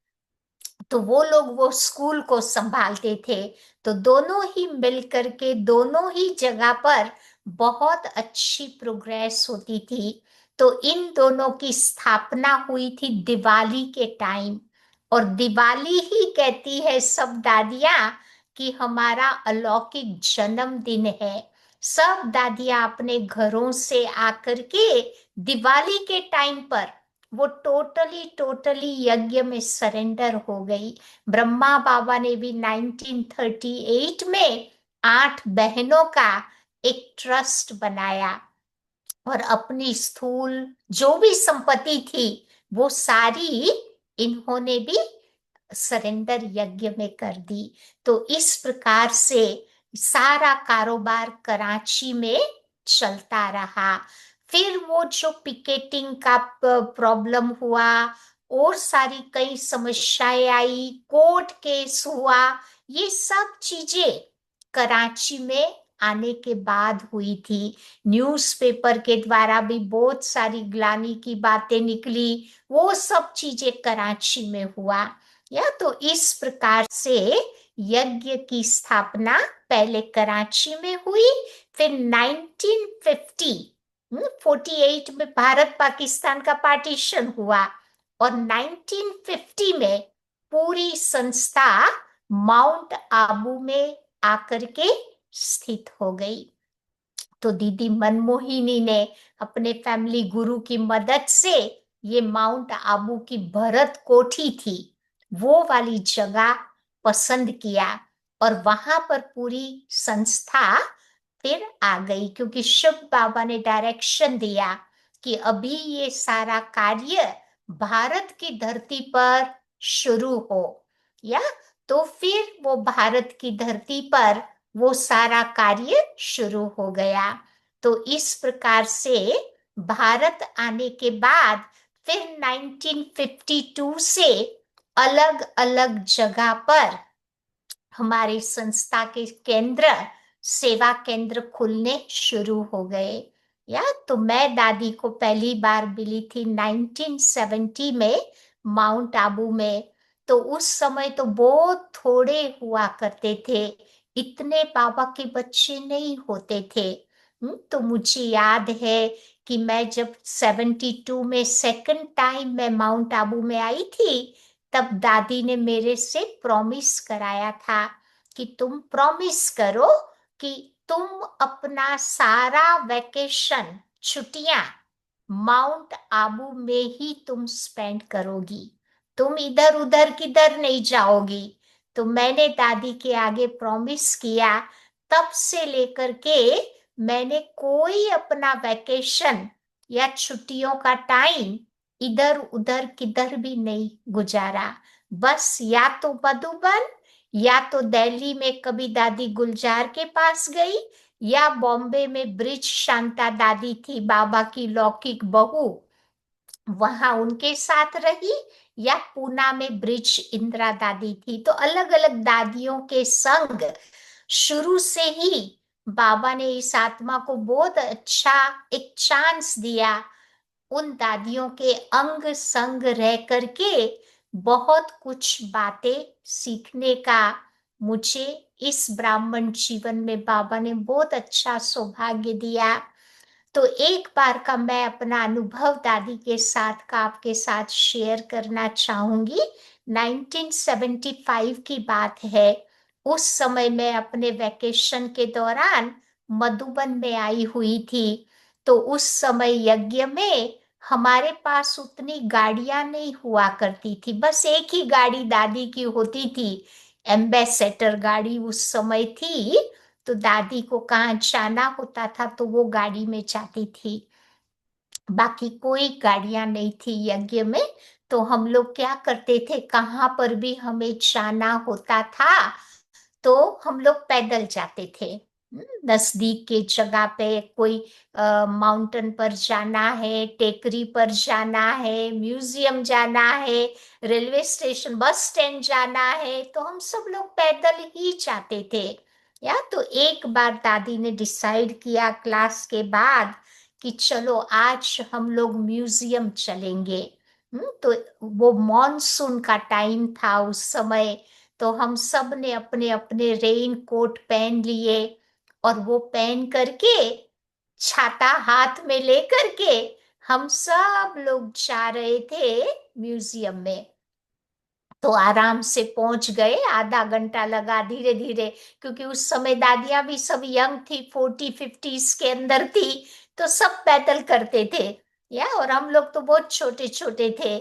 तो वो लोग वो स्कूल को संभालते थे। तो दोनों ही मिल करके दोनों ही जगह पर बहुत अच्छी प्रोग्रेस होती थी। तो इन दोनों की स्थापना हुई थी दिवाली के टाइम, और दिवाली ही कहती है सब दादियां कि हमारा अलौकिक जन्मदिन है। सब दादियां अपने घरों से आकर के दिवाली के टाइम पर वो टोटली टोटली यज्ञ में सरेंडर हो गई। ब्रह्मा बाबा ने भी 1938 में 8 बहनों का एक ट्रस्ट बनाया, और अपनी स्थूल जो भी संपत्ति थी वो सारी इन्होंने भी सरेंडर यज्ञ में कर दी। तो इस प्रकार से सारा कारोबार कराची में चलता रहा। फिर वो जो पिकेटिंग का प्रॉब्लम हुआ और सारी कई समस्याएं आई, कोर्ट केस हुआ, ये सब चीजें कराची में आने के बाद हुई थी। न्यूज़पेपर के द्वारा भी बहुत सारी ग्लानि की बातें निकली, वो सब चीजें कराची में हुआ। या तो इस प्रकार से यज्ञ की स्थापना पहले कराची में हुई, फिर 1948 में भारत पाकिस्तान का पार्टीशन हुआ, और 1950 में पूरी संस्था माउंट आबू में आकर के स्थित हो गई। तो दीदी मनमोहिनी ने अपने फैमिली गुरु की मदद से ये माउंट आबू की भरत कोठी थी वो वाली जगह पसंद किया, और वहां पर पूरी संस्था फिर आ गई, क्योंकि शिव बाबा ने डायरेक्शन दिया कि अभी ये सारा कार्य भारत की धरती पर शुरू हो। या तो फिर वो भारत की धरती पर वो सारा कार्य शुरू हो गया। तो इस प्रकार से भारत आने के बाद फिर 1952 से अलग अलग जगह पर हमारी संस्था के केंद्र, सेवा केंद्र खुलने शुरू हो गए। या तो मैं दादी को पहली बार मिली थी 1970 में माउंट आबू में। तो उस समय तो बहुत थोड़े हुआ करते थे, इतने बाबा के बच्चे नहीं होते थे। तो मुझे याद है कि मैं जब 72 में सेकंड टाइम मैं माउंट आबू में आई थी, तब दादी ने मेरे से प्रॉमिस कराया था कि तुम प्रॉमिस करो कि तुम अपना सारा वैकेशन, छुट्टियां माउंट आबू में ही तुम स्पेंड करोगी, तुम इधर उधर किधर नहीं जाओगी। तो मैंने दादी के आगे प्रॉमिस किया। तब से लेकर के मैंने कोई अपना वैकेशन या छुट्टियों का टाइम इधर उधर किधर भी नहीं गुजारा। बस या तो मधुबन या तो दिल्ली में कभी दादी गुलजार के पास गई, या बॉम्बे में ब्रिज शांता दादी थी बाबा की लौकिक बहू, वहां उनके साथ रही, या पूना में ब्रिज इंदिरा दादी थी। तो अलग अलग दादियों के संग शुरू से ही बाबा ने इस आत्मा को बहुत अच्छा एक चांस दिया। उन दादियों के अंग संग रह करके बहुत कुछ बातें सीखने का मुझे इस ब्राह्मण जीवन में बाबा ने बहुत अच्छा सौभाग्य दिया। तो एक बार का मैं अपना अनुभव दादी के साथ का आपके साथ शेयर करना चाहूंगी। 1975 की बात है। उस समय मैं अपने वैकेशन के दौरान मधुबन में आई हुई थी। तो उस समय यज्ञ में हमारे पास उतनी गाड़ियां नहीं हुआ करती थी, बस एक ही गाड़ी दादी की होती थी। एम्बेसडर गाड़ी उस समय थी। तो दादी को कहाँ जाना होता था तो वो गाड़ी में जाती थी, बाकी कोई गाड़ियां नहीं थी यज्ञ में। तो हम लोग क्या करते थे, कहाँ पर भी हमें जाना होता था तो हम लोग पैदल जाते थे। नजदीक के जगह पे कोई माउंटेन पर जाना है, टेकरी पर जाना है, म्यूजियम जाना है, रेलवे स्टेशन बस स्टैंड जाना है, तो हम सब लोग पैदल ही जाते थे। या तो एक बार दादी ने डिसाइड किया क्लास के बाद कि चलो आज हम लोग म्यूजियम चलेंगे। तो वो मॉनसून का टाइम था उस समय। तो हम सब ने अपने अपने रेन कोट पहन लिए और वो पहन करके छाता हाथ में लेकर के हम सब लोग जा रहे थे म्यूजियम में। तो आराम से पहुंच गए, आधा घंटा लगा धीरे धीरे, क्योंकि उस समय दादियां भी सब यंग थी, 40-50s के अंदर थी। तो सब पैदल करते थे। या और हम लोग तो बहुत छोटे छोटे थे।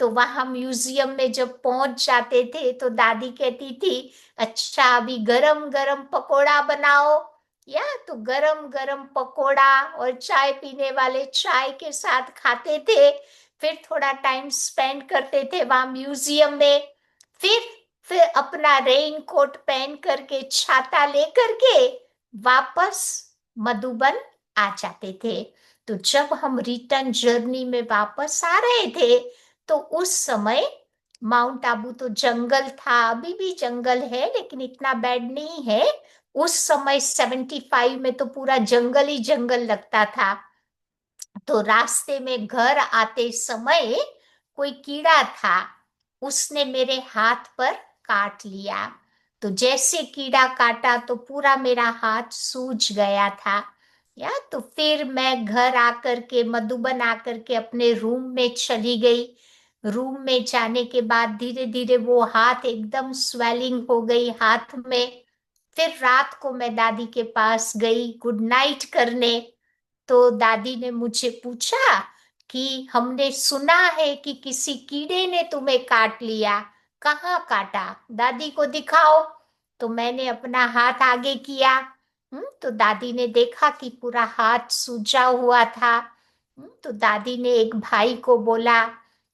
तो वहां म्यूजियम में जब पहुंच जाते थे तो दादी कहती थी, अच्छा अभी गरम गरम पकोड़ा बनाओ। या तो गरम गरम पकोड़ा और चाय पीने वाले चाय के साथ खाते थे। फिर थोड़ा टाइम स्पेंड करते थे वहां म्यूजियम में। फिर फिर अपना रेन कोट पहन करके छाता लेकर के वापस मधुबन आ जाते थे। तो जब हम रिटर्न जर्नी में वापस आ रहे थे तो उस समय माउंट आबू तो जंगल था, अभी भी जंगल है लेकिन इतना बैड नहीं है। उस समय 75 में तो पूरा जंगल ही जंगल लगता था। तो रास्ते में घर आते समय कोई कीड़ा था, उसने मेरे हाथ पर काट लिया। तो जैसे कीड़ा काटा तो पूरा मेरा हाथ सूज गया था। या तो फिर मैं घर आकर के मधुबन आकर के अपने रूम में चली गई। रूम में जाने के बाद धीरे धीरे वो हाथ एकदम स्वेलिंग हो गई हाथ में। फिर रात को मैं दादी के पास गई गुड नाइट करने। तो दादी ने मुझे पूछा कि हमने सुना है कि किसी कीड़े ने तुम्हें काट लिया, कहाँ काटा, दादी को दिखाओ। तो मैंने अपना हाथ आगे किया। तो दादी ने देखा कि पूरा हाथ सूजा हुआ था। तो दादी ने एक भाई को बोला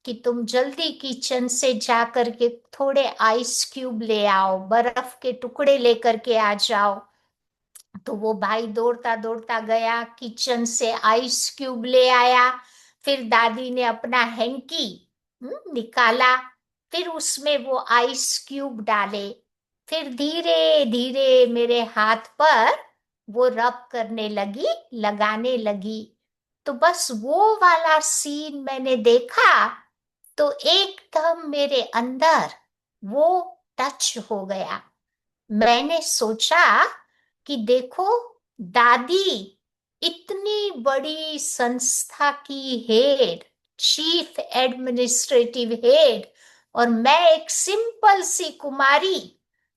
कि तुम जल्दी किचन से जा करके थोड़े आइस क्यूब ले आओ, बर्फ के टुकड़े लेकर के आ जाओ। तो वो भाई दौड़ता दौड़ता गया, किचन से आइस क्यूब ले आया। फिर दादी ने अपना हैंकी निकाला, फिर उसमें वो आइस क्यूब डाले। फिर धीरे धीरे मेरे हाथ पर वो रब करने लगी, लगाने लगी। तो बस वो वाला सीन मैंने देखा तो एकदम मेरे अंदर वो टच हो गया। मैंने सोचा कि देखो, दादी इतनी बड़ी संस्था की हेड, चीफ एडमिनिस्ट्रेटिव हेड, और मैं एक सिंपल सी कुमारी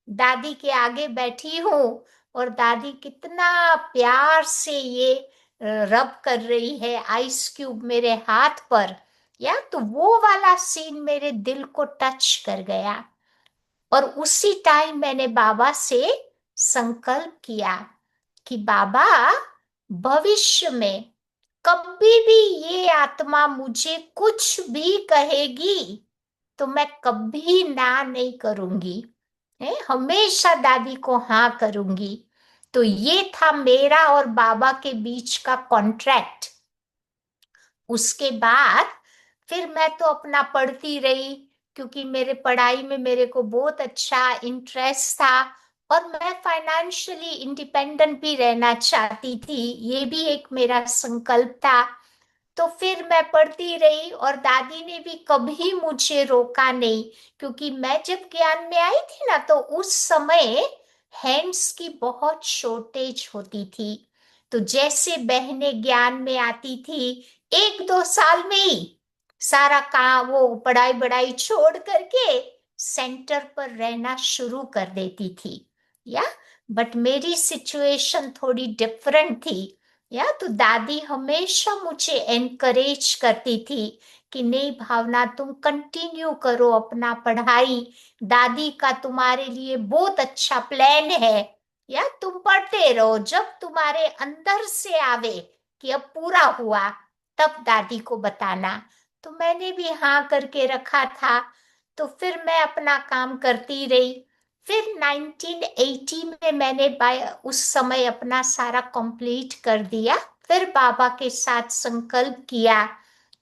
दादी के आगे बैठी हूँ। और दादी कितना प्यार से ये रब कर रही है आइस क्यूब मेरे हाथ पर। या तो वो वाला सीन मेरे दिल को टच कर गया। और उसी टाइम मैंने बाबा से संकल्प किया कि बाबा, भविष्य में कभी भी ये आत्मा मुझे कुछ भी कहेगी तो मैं कभी ना नहीं करूंगी, हमेशा दादी को हाँ करूंगी। तो ये था मेरा और बाबा के बीच का कॉन्ट्रैक्ट। उसके बाद फिर मैं तो अपना पढ़ती रही, क्योंकि मेरे पढ़ाई में मेरे को बहुत अच्छा इंटरेस्ट था। और मैं फाइनेंशियली इंडिपेंडेंट भी रहना चाहती थी, ये भी एक मेरा संकल्प था। तो फिर मैं पढ़ती रही और दादी ने भी कभी मुझे रोका नहीं, क्योंकि मैं जब ज्ञान में आई थी ना तो उस समय हैंड्स की बहुत शॉर्टेज होती थी। तो जैसे बहनें ज्ञान में आती थी, 1-2 साल में ही सारा काम, वो पढ़ाई बढ़ाई छोड़ करके सेंटर पर रहना शुरू कर देती थी। या बट मेरी सिचुएशन थोड़ी डिफरेंट थी। या तो दादी हमेशा मुझे एनकरेज करती थी कि नहीं भावना, तुम कंटिन्यू करो अपना पढ़ाई, दादी का तुम्हारे लिए बहुत अच्छा प्लान है। या तुम पढ़ते रहो, जब तुम्हारे अंदर से आवे कि अब पूरा हुआ तब दादी को बताना। तो मैंने भी हाँ करके रखा था। तो फिर मैं अपना काम करती रही। फिर 1980 में मैंने उस समय अपना सारा कंप्लीट कर दिया। फिर बाबा के साथ संकल्प किया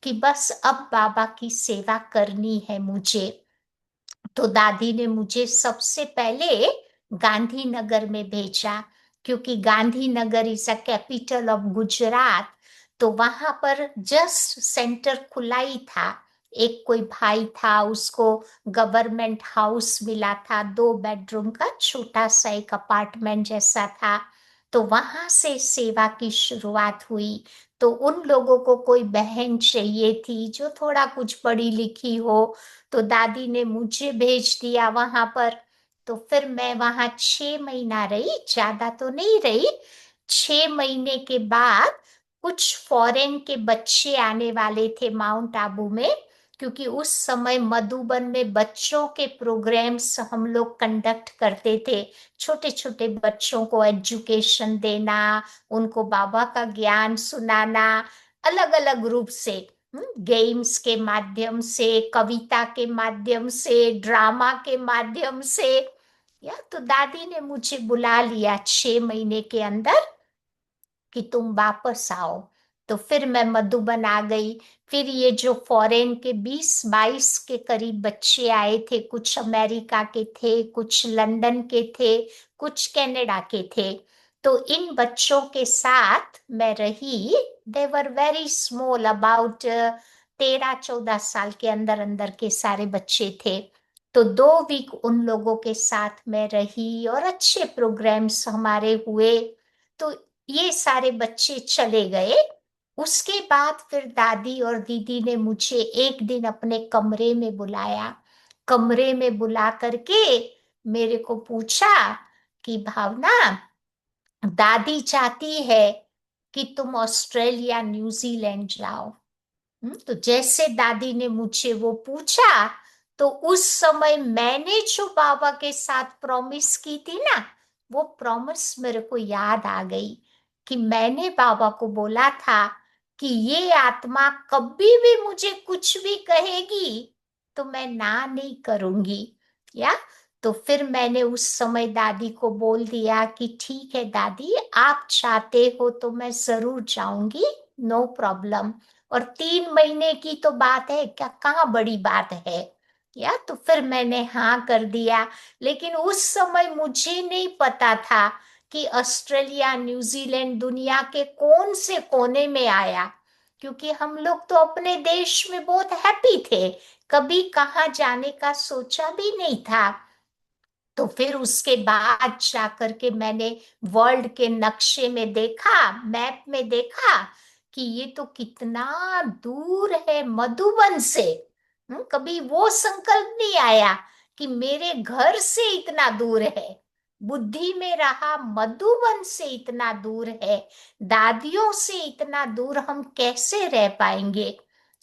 कि बस अब बाबा की सेवा करनी है मुझे। तो दादी ने मुझे सबसे पहले गांधीनगर में भेजा, क्योंकि Gandhinagar is a capital of Gujarat. तो वहां पर जस्ट सेंटर खुला ही था। एक कोई भाई था, उसको गवर्नमेंट हाउस मिला था, 2 बेडरूम का छोटा सा एक अपार्टमेंट जैसा था। तो वहां से सेवा की शुरुआत हुई। तो उन लोगों को कोई बहन चाहिए थी जो थोड़ा कुछ पढ़ी लिखी हो, तो दादी ने मुझे भेज दिया वहां पर। तो फिर मैं वहां 6 महीना रही, ज्यादा तो नहीं रही। 6 महीने के बाद कुछ फॉरेन के बच्चे आने वाले थे माउंट आबू में, क्योंकि उस समय मधुबन में बच्चों के प्रोग्राम्स हम लोग कंडक्ट करते थे। छोटे छोटे बच्चों को एजुकेशन देना, उनको बाबा का ज्ञान सुनाना, अलग अलग रूप से, गेम्स के माध्यम से, कविता के माध्यम से, ड्रामा के माध्यम से। या तो दादी ने मुझे बुला लिया 6 महीने के अंदर कि तुम वापस आओ। तो फिर मैं मधुबन आ गई। फिर ये जो फॉरेन के 20-22 के करीब बच्चे आए थे, कुछ अमेरिका के थे, कुछ लंदन के थे, कुछ कनाडा के थे। तो इन बच्चों के साथ मैं रही। दे वर वेरी स्मॉल, अबाउट 13-14 साल के अंदर अंदर के सारे बच्चे थे। तो 2 वीक उन लोगों के साथ मैं रही और अच्छे प्रोग्राम्स हमारे हुए। तो ये सारे बच्चे चले गए। उसके बाद फिर दादी और दीदी ने मुझे एक दिन अपने कमरे में बुलाया। कमरे में बुला करके मेरे को पूछा कि भावना, दादी चाहती है कि तुम ऑस्ट्रेलिया न्यूजीलैंड जाओ। तो जैसे दादी ने मुझे वो पूछा, तो उस समय मैंने जो बाबा के साथ प्रॉमिस की थी ना, वो प्रॉमिस मेरे को याद आ गई कि मैंने बाबा को बोला था कि ये आत्मा कभी भी मुझे कुछ भी कहेगी तो मैं ना नहीं करूंगी। या तो फिर मैंने उस समय दादी को बोल दिया कि ठीक है दादी, आप चाहते हो तो मैं जरूर जाऊंगी, नो प्रॉब्लम। और 3 महीने की तो बात है, क्या कहाँ बड़ी बात है। या तो फिर मैंने हाँ कर दिया। लेकिन उस समय मुझे नहीं पता था कि ऑस्ट्रेलिया न्यूजीलैंड दुनिया के कौन से कोने में आया, क्योंकि हम लोग तो अपने देश में बहुत हैप्पी थे, कभी कहाँ जाने का सोचा भी नहीं था। तो फिर उसके बाद जाकर के मैंने वर्ल्ड के नक्शे में देखा, मैप में देखा कि ये तो कितना दूर है मधुबन से। कभी वो संकल्प नहीं आया कि मेरे घर से इतना दूर है, बुद्धि में रहा मधुबन से इतना दूर है, दादियों से इतना दूर हम कैसे रह पाएंगे।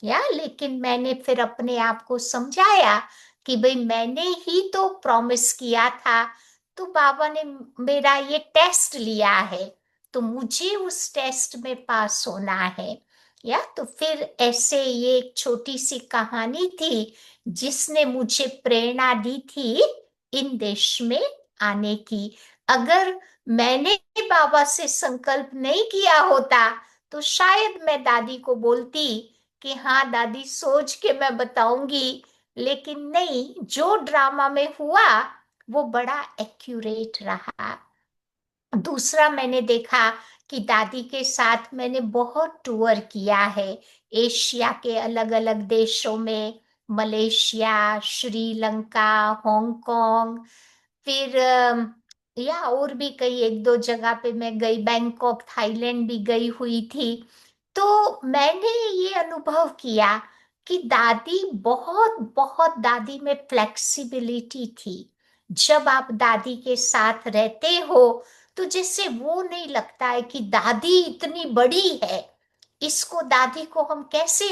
या लेकिन मैंने फिर अपने आप को समझाया कि भाई मैंने ही तो प्रॉमिस किया था, तो बाबा ने मेरा ये टेस्ट लिया है, तो मुझे उस टेस्ट में पास होना है। या तो फिर ऐसे ये एक छोटी सी कहानी थी जिसने मुझे प्रेरणा दी थी इन देश में आने की। अगर मैंने बाबा से संकल्प नहीं किया होता तो शायद मैं दादी को बोलती कि हाँ दादी, सोच के मैं बताऊंगी। लेकिन नहीं, जो ड्रामा में हुआ वो बड़ा एक्यूरेट रहा। दूसरा मैंने देखा कि दादी के साथ मैंने बहुत टूर किया है एशिया के अलग अलग देशों में, मलेशिया, श्रीलंका, हांगकांग, फिर या और भी कई एक दो जगह पे मैं गई, बैंकॉक, थाईलैंड भी गई हुई थी। तो मैंने ये अनुभव किया कि दादी बहुत बहुत, दादी में फ्लेक्सिबिलिटी थी। जब आप दादी के साथ रहते हो तो जैसे वो नहीं लगता है कि दादी इतनी बड़ी है, इसको, दादी को हम कैसे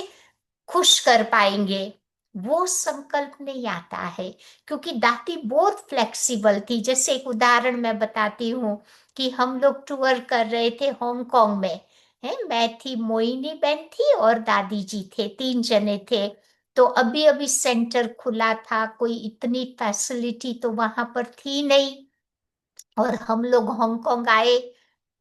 खुश कर पाएंगे, वो संकल्प नहीं आता है। क्योंकि दादी बहुत फ्लेक्सिबल थी। जैसे एक उदाहरण मैं बताती हूँ कि हम लोग टूर कर रहे थे हांगकांग में, है, मैं थी, मोइनी बहन थी और दादी जी थे, 3 जने थे। तो अभी अभी सेंटर खुला था, कोई इतनी फैसिलिटी तो वहां पर थी नहीं, और हम लोग हांगकांग आए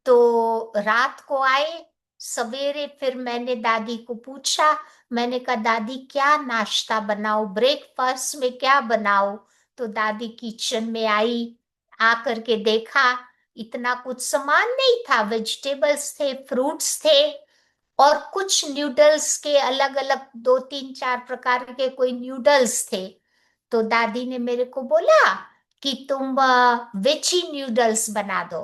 तो रात को आए। सवेरे फिर मैंने दादी को पूछा, मैंने कहा दादी क्या नाश्ता बनाओ, ब्रेकफास्ट में क्या बनाओ। तो दादी किचन में आई, आकर के देखा, इतना कुछ सामान नहीं था, वेजिटेबल्स थे, फ्रूट्स थे, और कुछ न्यूडल्स के अलग अलग 2 3 4 प्रकार के कोई न्यूडल्स थे। तो दादी ने मेरे को बोला कि तुम वेजी न्यूडल्स बना दो,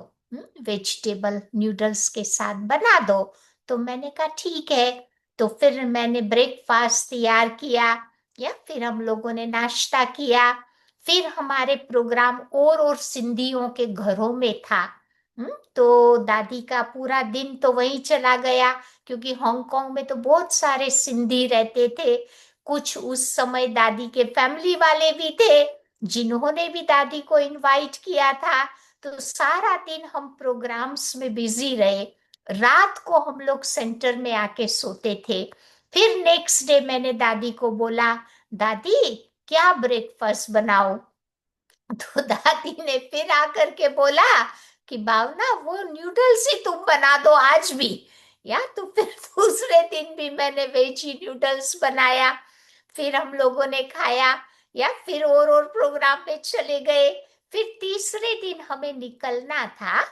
वेजिटेबल न्यूडल्स के साथ बना दो। तो मैंने कहा ठीक है। तो फिर मैंने ब्रेकफास्ट तैयार किया, या फिर हम लोगों ने नाश्ता किया। फिर हमारे प्रोग्राम और सिंधियों के घरों में था। तो दादी का पूरा दिन तो वहीं चला गया, क्योंकि हांगकांग में तो बहुत सारे सिंधी रहते थे। कुछ उस समय दादी के फैमिली वाले भी थे जिन्होंने भी दादी को इनवाइट किया था। तो सारा दिन हम प्रोग्राम्स में बिजी रहे। रात को हम लोग सेंटर में आके सोते थे। फिर नेक्स्ट डे मैंने दादी को बोला, दादी क्या ब्रेकफास्ट बनाओ। तो दादी ने फिर आकर के बोला कि भावना वो नूडल्स ही तुम बना दो आज भी। या तो फिर दूसरे दिन भी मैंने वेजी नूडल्स बनाया, फिर हम लोगों ने खाया, या फिर और प्रोग्राम पे चले गए। फिर तीसरे दिन हमें निकलना था,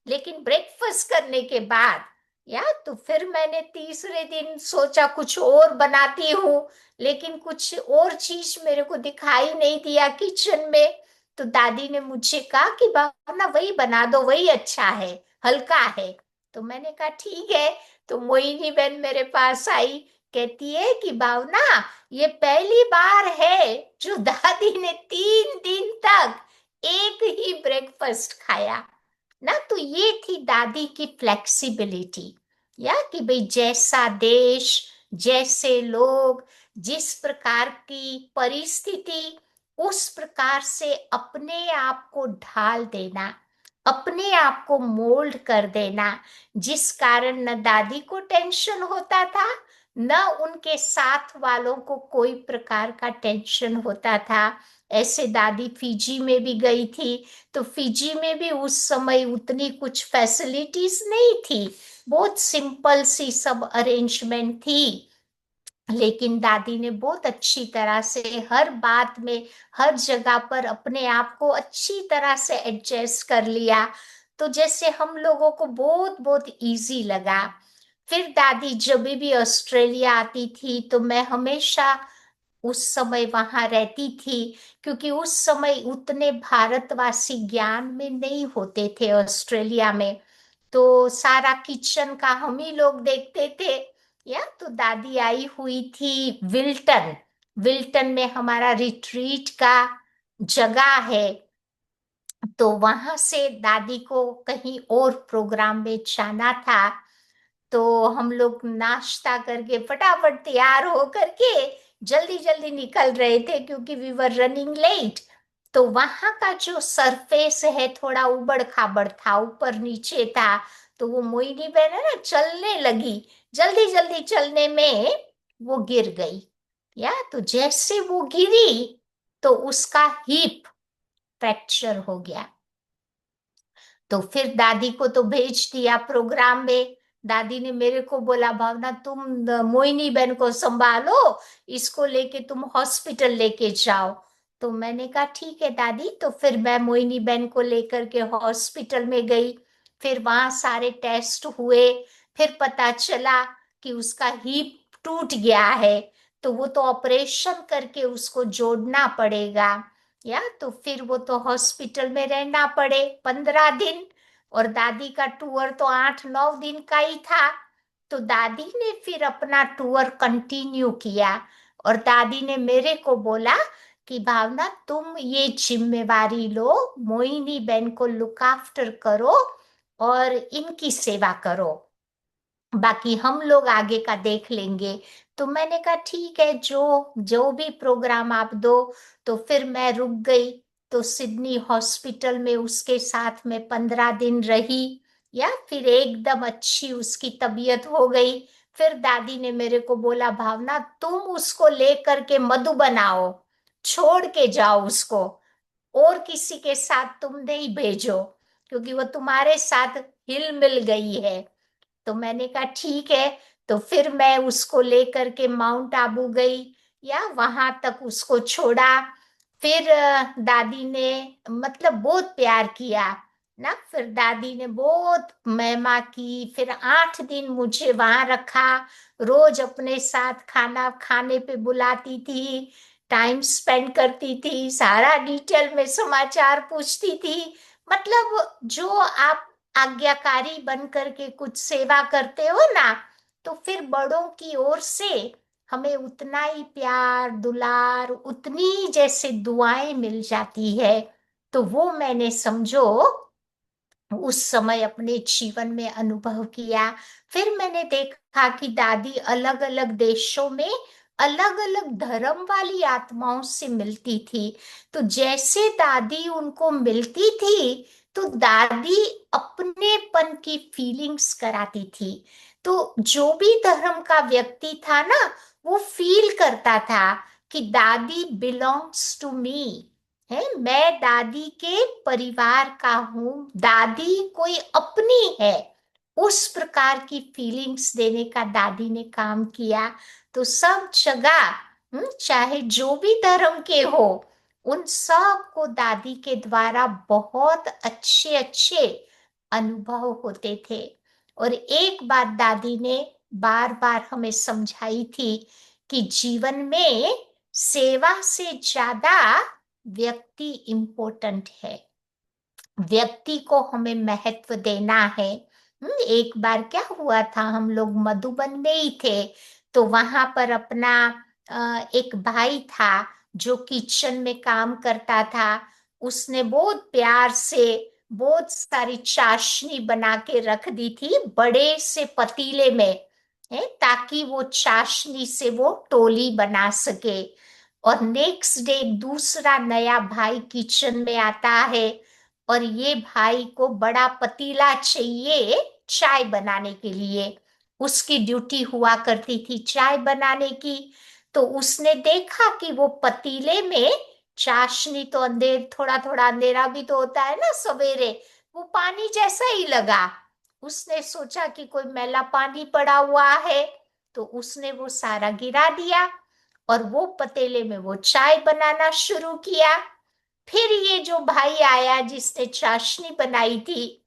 लेकिन ब्रेकफास्ट करने के बाद, या तो फिर मैंने तीसरे दिन सोचा कुछ और बनाती हूँ, लेकिन कुछ और चीज मेरे को दिखाई नहीं दिया किचन में। तो दादी ने मुझे कहा कि भावना वही बना दो, वही अच्छा है, हल्का है। तो मैंने कहा ठीक है। तो मोहिनी बहन मेरे पास आई, कहती है कि भावना ये पहली बार है जो दादी ने 3 दिन तक एक ही ब्रेकफास्ट खाया ना। तो ये थी दादी की फ्लेक्सिबिलिटी, या कि भाई जैसा देश, जैसे लोग, जिस प्रकार की परिस्थिति, उस प्रकार से अपने आप को ढाल देना, अपने आप को मोल्ड कर देना, जिस कारण न दादी को टेंशन होता था, न उनके साथ वालों को कोई प्रकार का टेंशन होता था। ऐसे दादी फिजी में भी गई थी, तो फिजी में भी उस समय उतनी कुछ फैसिलिटीज नहीं थी, बहुत सिंपल सी सब अरेंजमेंट थी। लेकिन दादी ने बहुत अच्छी तरह से हर बात में, हर जगह पर अपने आप को अच्छी तरह से एडजस्ट कर लिया। तो जैसे हम लोगों को बहुत बहुत इजी लगा। फिर दादी जब भी ऑस्ट्रेलिया आती थी तो मैं हमेशा उस समय वहां रहती थी, क्योंकि उस समय उतने भारतवासी ज्ञान में नहीं होते थे ऑस्ट्रेलिया में। तो सारा किचन का हम ही लोग देखते थे। या तो दादी आई हुई थी विल्टन, विल्टन में हमारा रिट्रीट का जगह है। तो वहां से दादी को कहीं और प्रोग्राम में जाना था। तो हम लोग नाश्ता करके फटाफट तैयार हो करके जल्दी जल्दी निकल रहे थे, क्योंकि वी वर रनिंग लेट। तो वहां का जो सरफेस है थोड़ा उबड़ खाबड़ था, ऊपर नीचे था। तो वो मोइनी बहन है ना, चलने लगी, जल्दी जल्दी चलने में वो गिर गई। या तो जैसे वो गिरी तो उसका हिप फ्रैक्चर हो गया। तो फिर दादी को तो भेज दिया प्रोग्राम में। दादी ने मेरे को बोला, भावना तुम मोइनी बहन को संभालो, इसको लेके तुम हॉस्पिटल लेके जाओ। तो मैंने कहा ठीक है दादी। तो फिर मैं मोइनी बहन को लेकर के हॉस्पिटल में गई। फिर वहां सारे टेस्ट हुए, फिर पता चला कि उसका हिप टूट गया है, तो वो तो ऑपरेशन करके उसको जोड़ना पड़ेगा। या तो फिर वो तो हॉस्पिटल में रहना पड़े 15 दिन, और दादी का टूर तो 8-9 दिन का ही था। तो दादी ने फिर अपना टूर कंटिन्यू किया, और दादी ने मेरे को बोला कि भावना, तुम ये जिम्मेवारी लो, मोहिनी बहन को लुक आफ्टर करो और इनकी सेवा करो, बाकी हम लोग आगे का देख लेंगे। तो मैंने कहा ठीक है, जो जो भी प्रोग्राम आप दो। तो फिर मैं रुक गई, तो सिडनी हॉस्पिटल में उसके साथ में 15 दिन रही। या फिर एकदम अच्छी उसकी तबीयत हो गई। फिर दादी ने मेरे को बोला, भावना तुम उसको लेकर के मधुबन आओ, छोड़ के जाओ उसको, और किसी के साथ तुम नहीं भेजो, क्योंकि वो तुम्हारे साथ हिल मिल गई है। तो मैंने कहा ठीक है। तो फिर मैं उसको लेकर के माउंट आबू गई, या वहां तक उसको छोड़ा। फिर दादी ने मतलब बहुत प्यार किया ना, फिर दादी ने बहुत महिमा की। फिर 8 दिन मुझे वहां रखा, रोज अपने साथ खाना खाने पे बुलाती थी, टाइम स्पेंड करती थी, सारा डिटेल में समाचार पूछती थी। मतलब जो आप आज्ञाकारी बन करके कुछ सेवा करते हो ना, तो फिर बड़ों की ओर से हमें उतना ही प्यार दुलार, उतनी जैसे दुआएं मिल जाती है। तो वो मैंने समझो उस समय अपने जीवन में अनुभव किया। फिर मैंने देखा कि दादी अलग अलग देशों में अलग अलग धर्म वाली आत्माओं से मिलती थी। तो जैसे दादी उनको मिलती थी, तो दादी अपनेपन की फीलिंग्स कराती थी। तो जो भी धर्म का व्यक्ति था ना, वो फील करता था कि दादी बिलोंग्स टू मी, है, मैं दादी के परिवार का हूँ, दादी कोई अपनी है। उस प्रकार की फीलिंग्स देने का दादी ने काम किया। तो सब जगह, चाहे जो भी धर्म के हो, उन सब को दादी के द्वारा बहुत अच्छे अच्छे अनुभव होते थे। और एक बात दादी ने बार बार हमें समझाई थी कि जीवन में सेवा से ज्यादा व्यक्ति इम्पोर्टेंट है, व्यक्ति को हमें महत्व देना है। एक बार क्या हुआ था, हम लोग मधुबन में ही थे, तो वहां पर अपना एक भाई था जो किचन में काम करता था। उसने बहुत प्यार से बहुत सारी चाशनी बना के रख दी थी बड़े से पतीले में, है, ताकि वो चाशनी से वो टोली बना सके। और नेक्स्ट डे दूसरा नया भाई किचन में आता है, और ये भाई को बड़ा पतीला चाहिए चाय बनाने के लिए। उसकी ड्यूटी हुआ करती थी चाय बनाने की। तो उसने देखा कि वो पतीले में चाशनी, तो अंधेर, थोड़ा थोड़ा अंधेरा भी तो होता है ना सवेरे, वो पानी जैसा ही लगा। उसने सोचा कि कोई मैला पानी पड़ा हुआ है, तो उसने वो सारा गिरा दिया, और वो पतीले में वो चाय बनाना शुरू किया। फिर ये जो भाई आया जिसने चाशनी बनाई थी,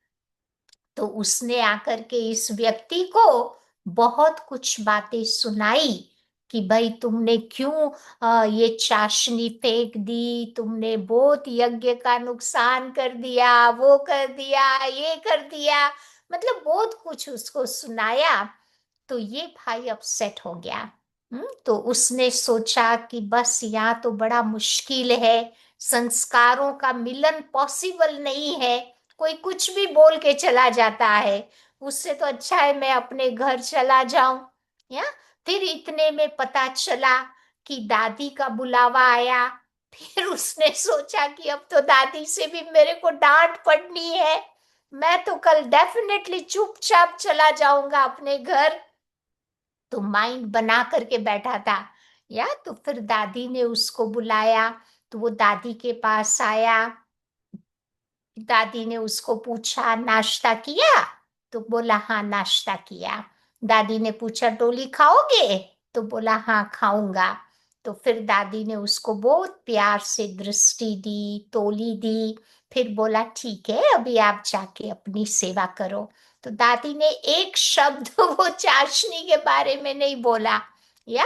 तो उसने आकर के इस व्यक्ति को बहुत कुछ बातें सुनाई कि भाई तुमने क्यों ये चाशनी फेंक दी, तुमने बहुत यज्ञ का नुकसान कर दिया, वो कर दिया, ये कर दिया, मतलब बहुत कुछ उसको सुनाया। तो ये भाई अपसेट हो गया। तो उसने सोचा कि बस यहाँ तो बड़ा मुश्किल है, संस्कारों का मिलन पॉसिबल नहीं है, कोई कुछ भी बोल के चला जाता है, उससे तो अच्छा है मैं अपने घर चला जाऊं। या फिर इतने में पता चला कि दादी का बुलावा आया। फिर उसने सोचा कि अब तो दादी से भी मेरे को डांट पड़नी है, मैं तो कल डेफिनेटली चुपचाप चला जाऊंगा अपने घर। तो माइंड बना करके बैठा था। या तो फिर दादी ने उसको बुलाया, तो वो दादी के पास आया। दादी ने उसको पूछा, नाश्ता किया? तो बोला हाँ नाश्ता किया। दादी ने पूछा, डोली खाओगे? तो बोला हाँ खाऊंगा। तो फिर दादी ने उसको बहुत प्यार से दृष्टि दी, तोली दी, फिर बोला ठीक है अभी आप जाके अपनी सेवा करो। तो दादी ने एक शब्द वो चाशनी के बारे में नहीं बोला, या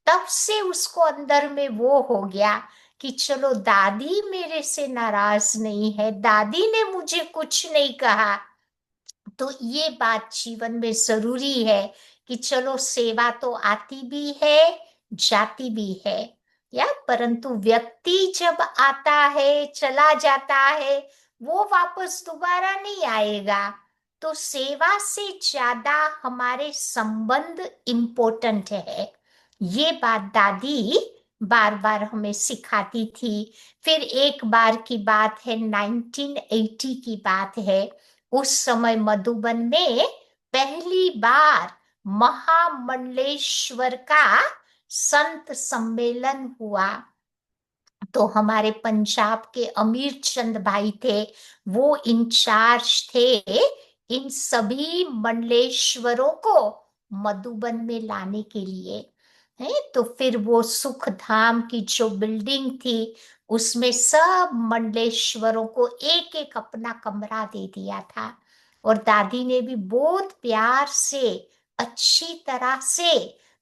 तब से उसको अंदर में वो हो गया कि चलो दादी मेरे से नाराज नहीं है, दादी ने मुझे कुछ नहीं कहा। तो ये बात जीवन में जरूरी है कि चलो सेवा तो आती भी है, जाती भी है, या परंतु व्यक्ति जब आता है चला जाता है वो वापस दोबारा नहीं आएगा। तो सेवा से ज्यादा हमारे संबंध इम्पोर्टेंट है, ये बात दादी बार बार हमें सिखाती थी। फिर एक बार की बात है, 1980 की बात है, उस समय मधुबन में पहली बार महामंडलेश्वर का संत सम्मेलन हुआ। तो हमारे पंजाब के अमीर चंद भाई थे, वो इंचार्ज थे इन सभी मंडलेश्वरों को मधुबन में लाने के लिए। है तो फिर वो सुख धाम की जो बिल्डिंग थी उसमें सब मंडलेश्वरों को एक एक अपना कमरा दे दिया था, और दादी ने भी बहुत प्यार से अच्छी तरह से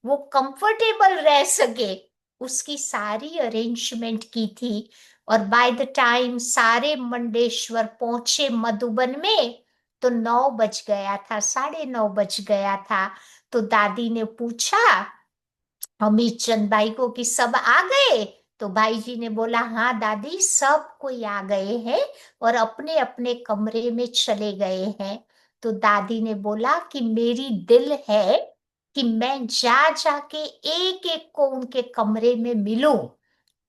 वो कंफर्टेबल रह सके उसकी सारी अरेंजमेंट की थी। और बाय द टाइम सारे मंडलेश्वर पहुंचे मधुबन में तो 9 बज गया था, 9:30 बज गया था। तो दादी ने पूछा अमित चंद भाई को कि सब आ गए? तो भाई जी ने बोला हाँ दादी सब कोई आ गए हैं और अपने अपने कमरे में चले गए हैं। तो दादी ने बोला कि मेरी दिल है कि मैं जा जाके एक एक को उनके कमरे में मिलूं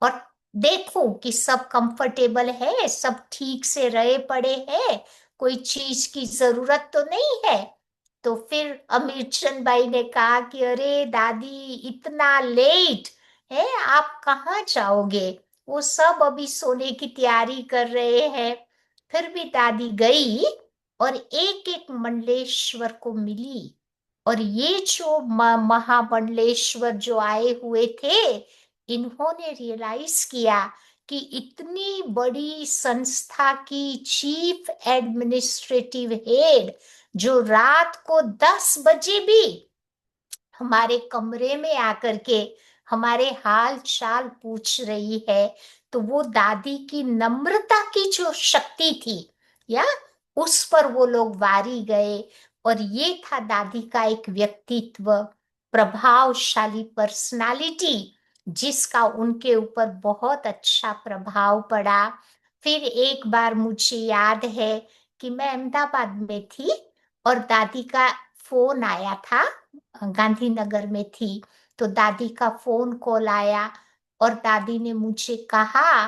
और देखूं कि सब कंफर्टेबल है, सब ठीक से रहे पड़े हैं, कोई चीज की जरूरत तो नहीं है। तो फिर अमीरचंद भाई ने कहा कि अरे दादी इतना लेट है, आप कहाँ जाओगे, वो सब अभी सोने की तैयारी कर रहे हैं। फिर भी दादी गई और एक एक मंडलेश्वर को मिली। और ये जो महामंडलेश्वर जो आए हुए थे, इन्होंने रियलाइज किया कि इतनी बड़ी संस्था की चीफ एडमिनिस्ट्रेटिव हेड जो रात को 10 बजे भी हमारे कमरे में आकर के हमारे हाल चाल पूछ रही है, तो वो दादी की नम्रता की जो शक्ति थी, या उस पर वो लोग वारी गए। और ये था दादी का एक व्यक्तित्व, प्रभावशाली पर्सनालिटी, जिसका उनके ऊपर बहुत अच्छा प्रभाव पड़ा। फिर एक बार मुझे याद है कि मैं अहमदाबाद में थी और दादी का फोन आया था, गांधीनगर में थी। तो दादी का फोन कॉल आया और दादी ने मुझे कहा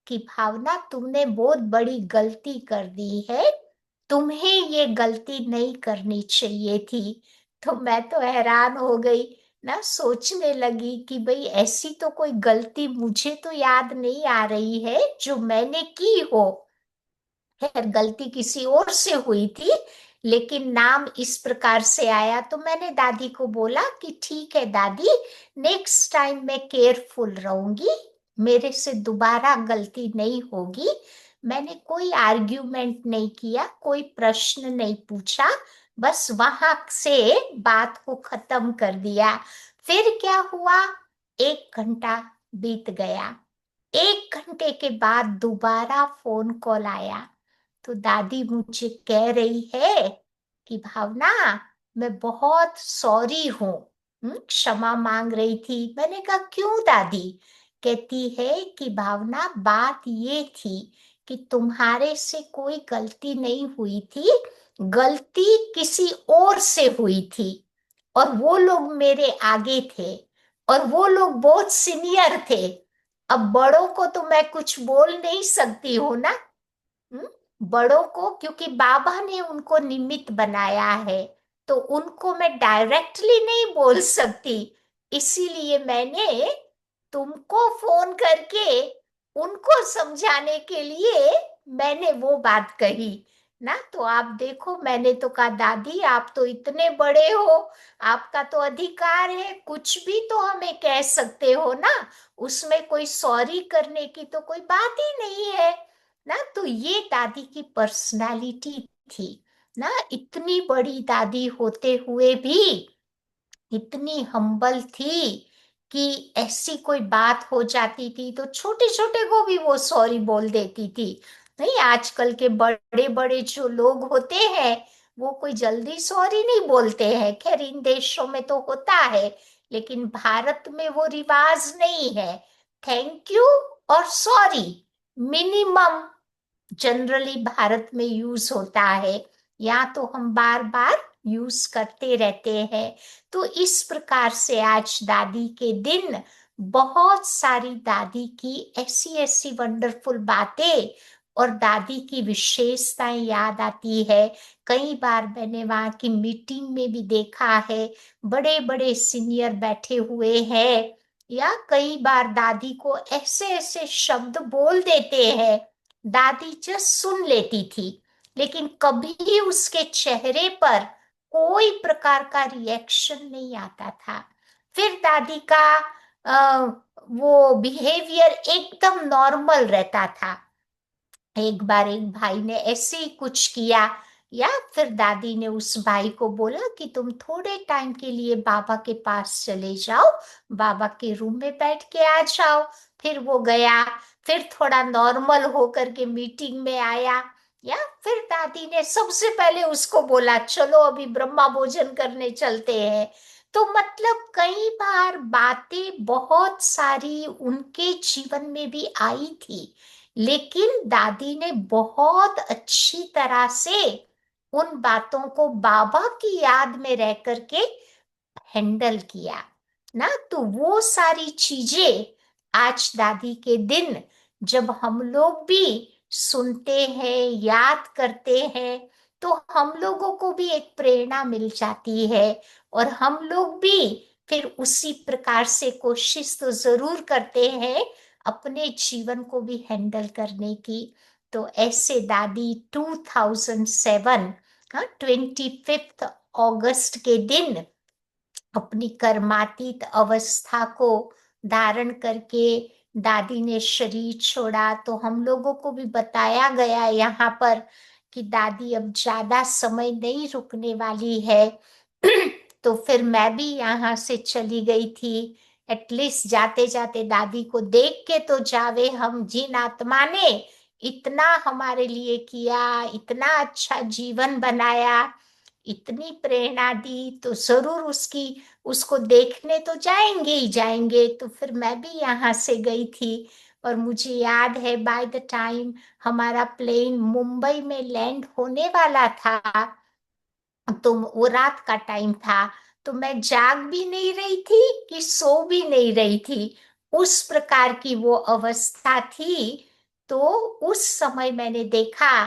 कि भावना तुमने बहुत बड़ी गलती कर दी है, तुम्हें ये गलती नहीं करनी चाहिए थी। तो मैं तो हैरान हो गई ना, सोचने लगी कि भाई ऐसी तो कोई गलती मुझे तो याद नहीं आ रही है जो मैंने की हो। खैर गलती किसी और से हुई थी, लेकिन नाम इस प्रकार से आया। तो मैंने दादी को बोला कि ठीक है दादी, नेक्स्ट टाइम मैं केयरफुल रहूंगी, मेरे से दोबारा गलती नहीं होगी। मैंने कोई आर्ग्यूमेंट नहीं किया, कोई प्रश्न नहीं पूछा, बस वहां से बात को खत्म कर दिया। फिर क्या हुआ, 1 घंटा बीत गया। 1 घंटे के बाद दोबारा फोन कॉल आया। तो दादी मुझे कह रही है कि भावना मैं बहुत सॉरी हूँ, क्षमा मांग रही थी। मैंने कहा क्यों दादी? कहती है कि भावना बात ये थी कि तुम्हारे से कोई गलती नहीं हुई थी, गलती किसी और से हुई थी, और वो लोग मेरे आगे थे और वो लोग बहुत सीनियर थे। अब बड़ों को तो मैं कुछ बोल नहीं सकती हूँ ना, हम्म? बड़ों को, क्योंकि बाबा ने उनको निमित्त बनाया है, तो उनको मैं डायरेक्टली नहीं बोल सकती। इसीलिए मैंने तुमको फोन करके उनको समझाने के लिए मैंने वो बात कही ना। तो आप देखो, मैंने तो कहा दादी आप तो इतने बड़े हो, आपका तो अधिकार है, कुछ भी तो हमें कह सकते हो ना, उसमें कोई सॉरी करने की तो कोई बात ही नहीं है ना। तो ये दादी की पर्सनालिटी थी ना, इतनी बड़ी दादी होते हुए भी इतनी हम्बल थी कि ऐसी कोई बात हो जाती थी तो छोटे छोटे को भी वो सॉरी बोल देती थी। नहीं, आजकल के बड़े बड़े जो लोग होते हैं वो कोई जल्दी सॉरी नहीं बोलते हैं, खैर इन देशों में तो होता है, लेकिन भारत में वो रिवाज नहीं है। थैंक यू और सॉरी मिनिमम जनरली भारत में यूज होता है, या तो हम बार बार यूज करते रहते हैं। तो इस प्रकार से आज दादी के दिन बहुत सारी दादी की ऐसी ऐसी वंडरफुल बातें और दादी की विशेषताएं याद आती है। कई बार मैंने वहां की मीटिंग में भी देखा है, बड़े बड़े सीनियर बैठे हुए हैं, या कई बार दादी को ऐसे ऐसे शब्द बोल देते हैं, दादी जस्ट सुन लेती थी, लेकिन कभी उसके चेहरे पर कोई प्रकार का रिएक्शन नहीं आता था। फिर दादी का वो बिहेवियर एकदम नॉर्मल रहता था। एक बार एक भाई ने ऐसे ही कुछ किया, या फिर दादी ने उस भाई को बोला कि तुम थोड़े टाइम के लिए बाबा के पास चले जाओ, बाबा के रूम में बैठ के आ जाओ। फिर वो गया, फिर थोड़ा नॉर्मल होकर के मीटिंग में आया, या फिर दादी ने सबसे पहले उसको बोला चलो अभी ब्रह्मा भोजन करने चलते हैं। तो मतलब कई बार बातें बहुत सारी उनके जीवन में भी आई थी, लेकिन दादी ने बहुत अच्छी तरह से उन बातों को बाबा की याद में रह करके हैंडल किया ना। तो वो सारी चीजें आज दादी के दिन जब हम लोग भी सुनते हैं, याद करते हैं, तो हम लोगों को भी एक प्रेरणा मिल जाती है, और हम लोग भी फिर उसी प्रकार से कोशिश तो जरूर करते हैं अपने जीवन को भी हैंडल करने की। तो ऐसे दादी 2007 का 25 अगस्त के दिन अपनी कर्मातीत अवस्था को धारण करके दादी ने शरीर छोड़ा। तो हम लोगों को भी बताया गया यहाँ पर कि दादी अब ज्यादा समय नहीं रुकने वाली है। तो फिर मैं भी यहाँ से चली गई थी, एटलीस्ट जाते जाते दादी को देख के तो जावे हम, जिन आत्मा ने इतना हमारे लिए किया, इतना अच्छा जीवन बनाया, इतनी प्रेरणा दी, तो जरूर उसकी उसको देखने तो जाएंगे ही जाएंगे। तो फिर मैं भी यहाँ से गई थी, और मुझे याद है बाय द टाइम हमारा प्लेन मुंबई में लैंड होने वाला था, तो वो रात का टाइम था, तो मैं जाग भी नहीं रही थी कि सो भी नहीं रही थी, उस प्रकार की वो अवस्था थी। तो उस समय मैंने देखा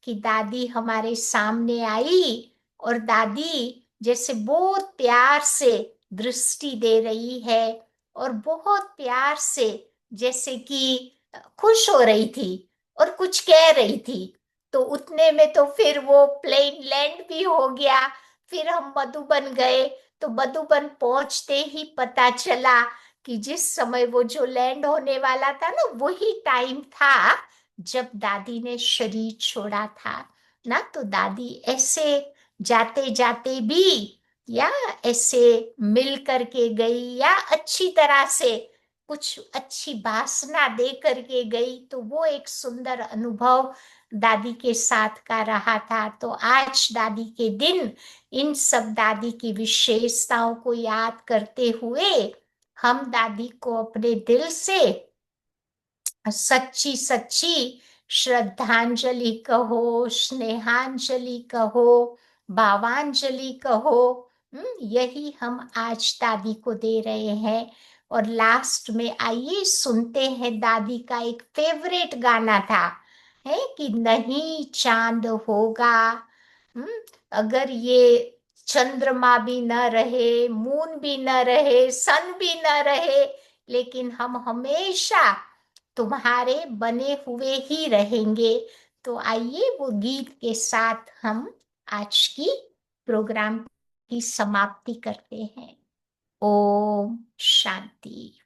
कि दादी हमारे सामने आई, और दादी जैसे बहुत प्यार से दृष्टि दे रही है, और बहुत प्यार से जैसे कि खुश हो रही थी और कुछ कह रही थी। तो उतने में तो फिर वो प्लेन लैंड भी हो गया। फिर हम मधुबन गए, तो मधुबन पहुंचते ही पता चला कि जिस समय वो जो लैंड होने वाला था ना, वही टाइम था जब दादी ने शरीर छोड़ा था ना। तो दादी ऐसे जाते जाते भी, या ऐसे मिल करके गई, या अच्छी तरह से कुछ अच्छी वासना दे करके गई, तो वो एक सुंदर अनुभव दादी के साथ का रहा था। तो आज दादी के दिन इन सब दादी की विशेषताओं को याद करते हुए हम दादी को अपने दिल से सच्ची सच्ची श्रद्धांजलि कहो, स्नेहांजलि कहो, भावांजलि कहो, यही हम आज दादी को दे रहे हैं। और लास्ट में आइए सुनते हैं दादी का एक फेवरेट गाना था, है कि नहीं चांद होगा, अगर ये चंद्रमा भी न रहे, मून भी न रहे, सन भी न रहे, लेकिन हम हमेशा तुम्हारे बने हुए ही रहेंगे। तो आइए वो गीत के साथ हम आज की प्रोग्राम की समाप्ति करते हैं। ओम शांति।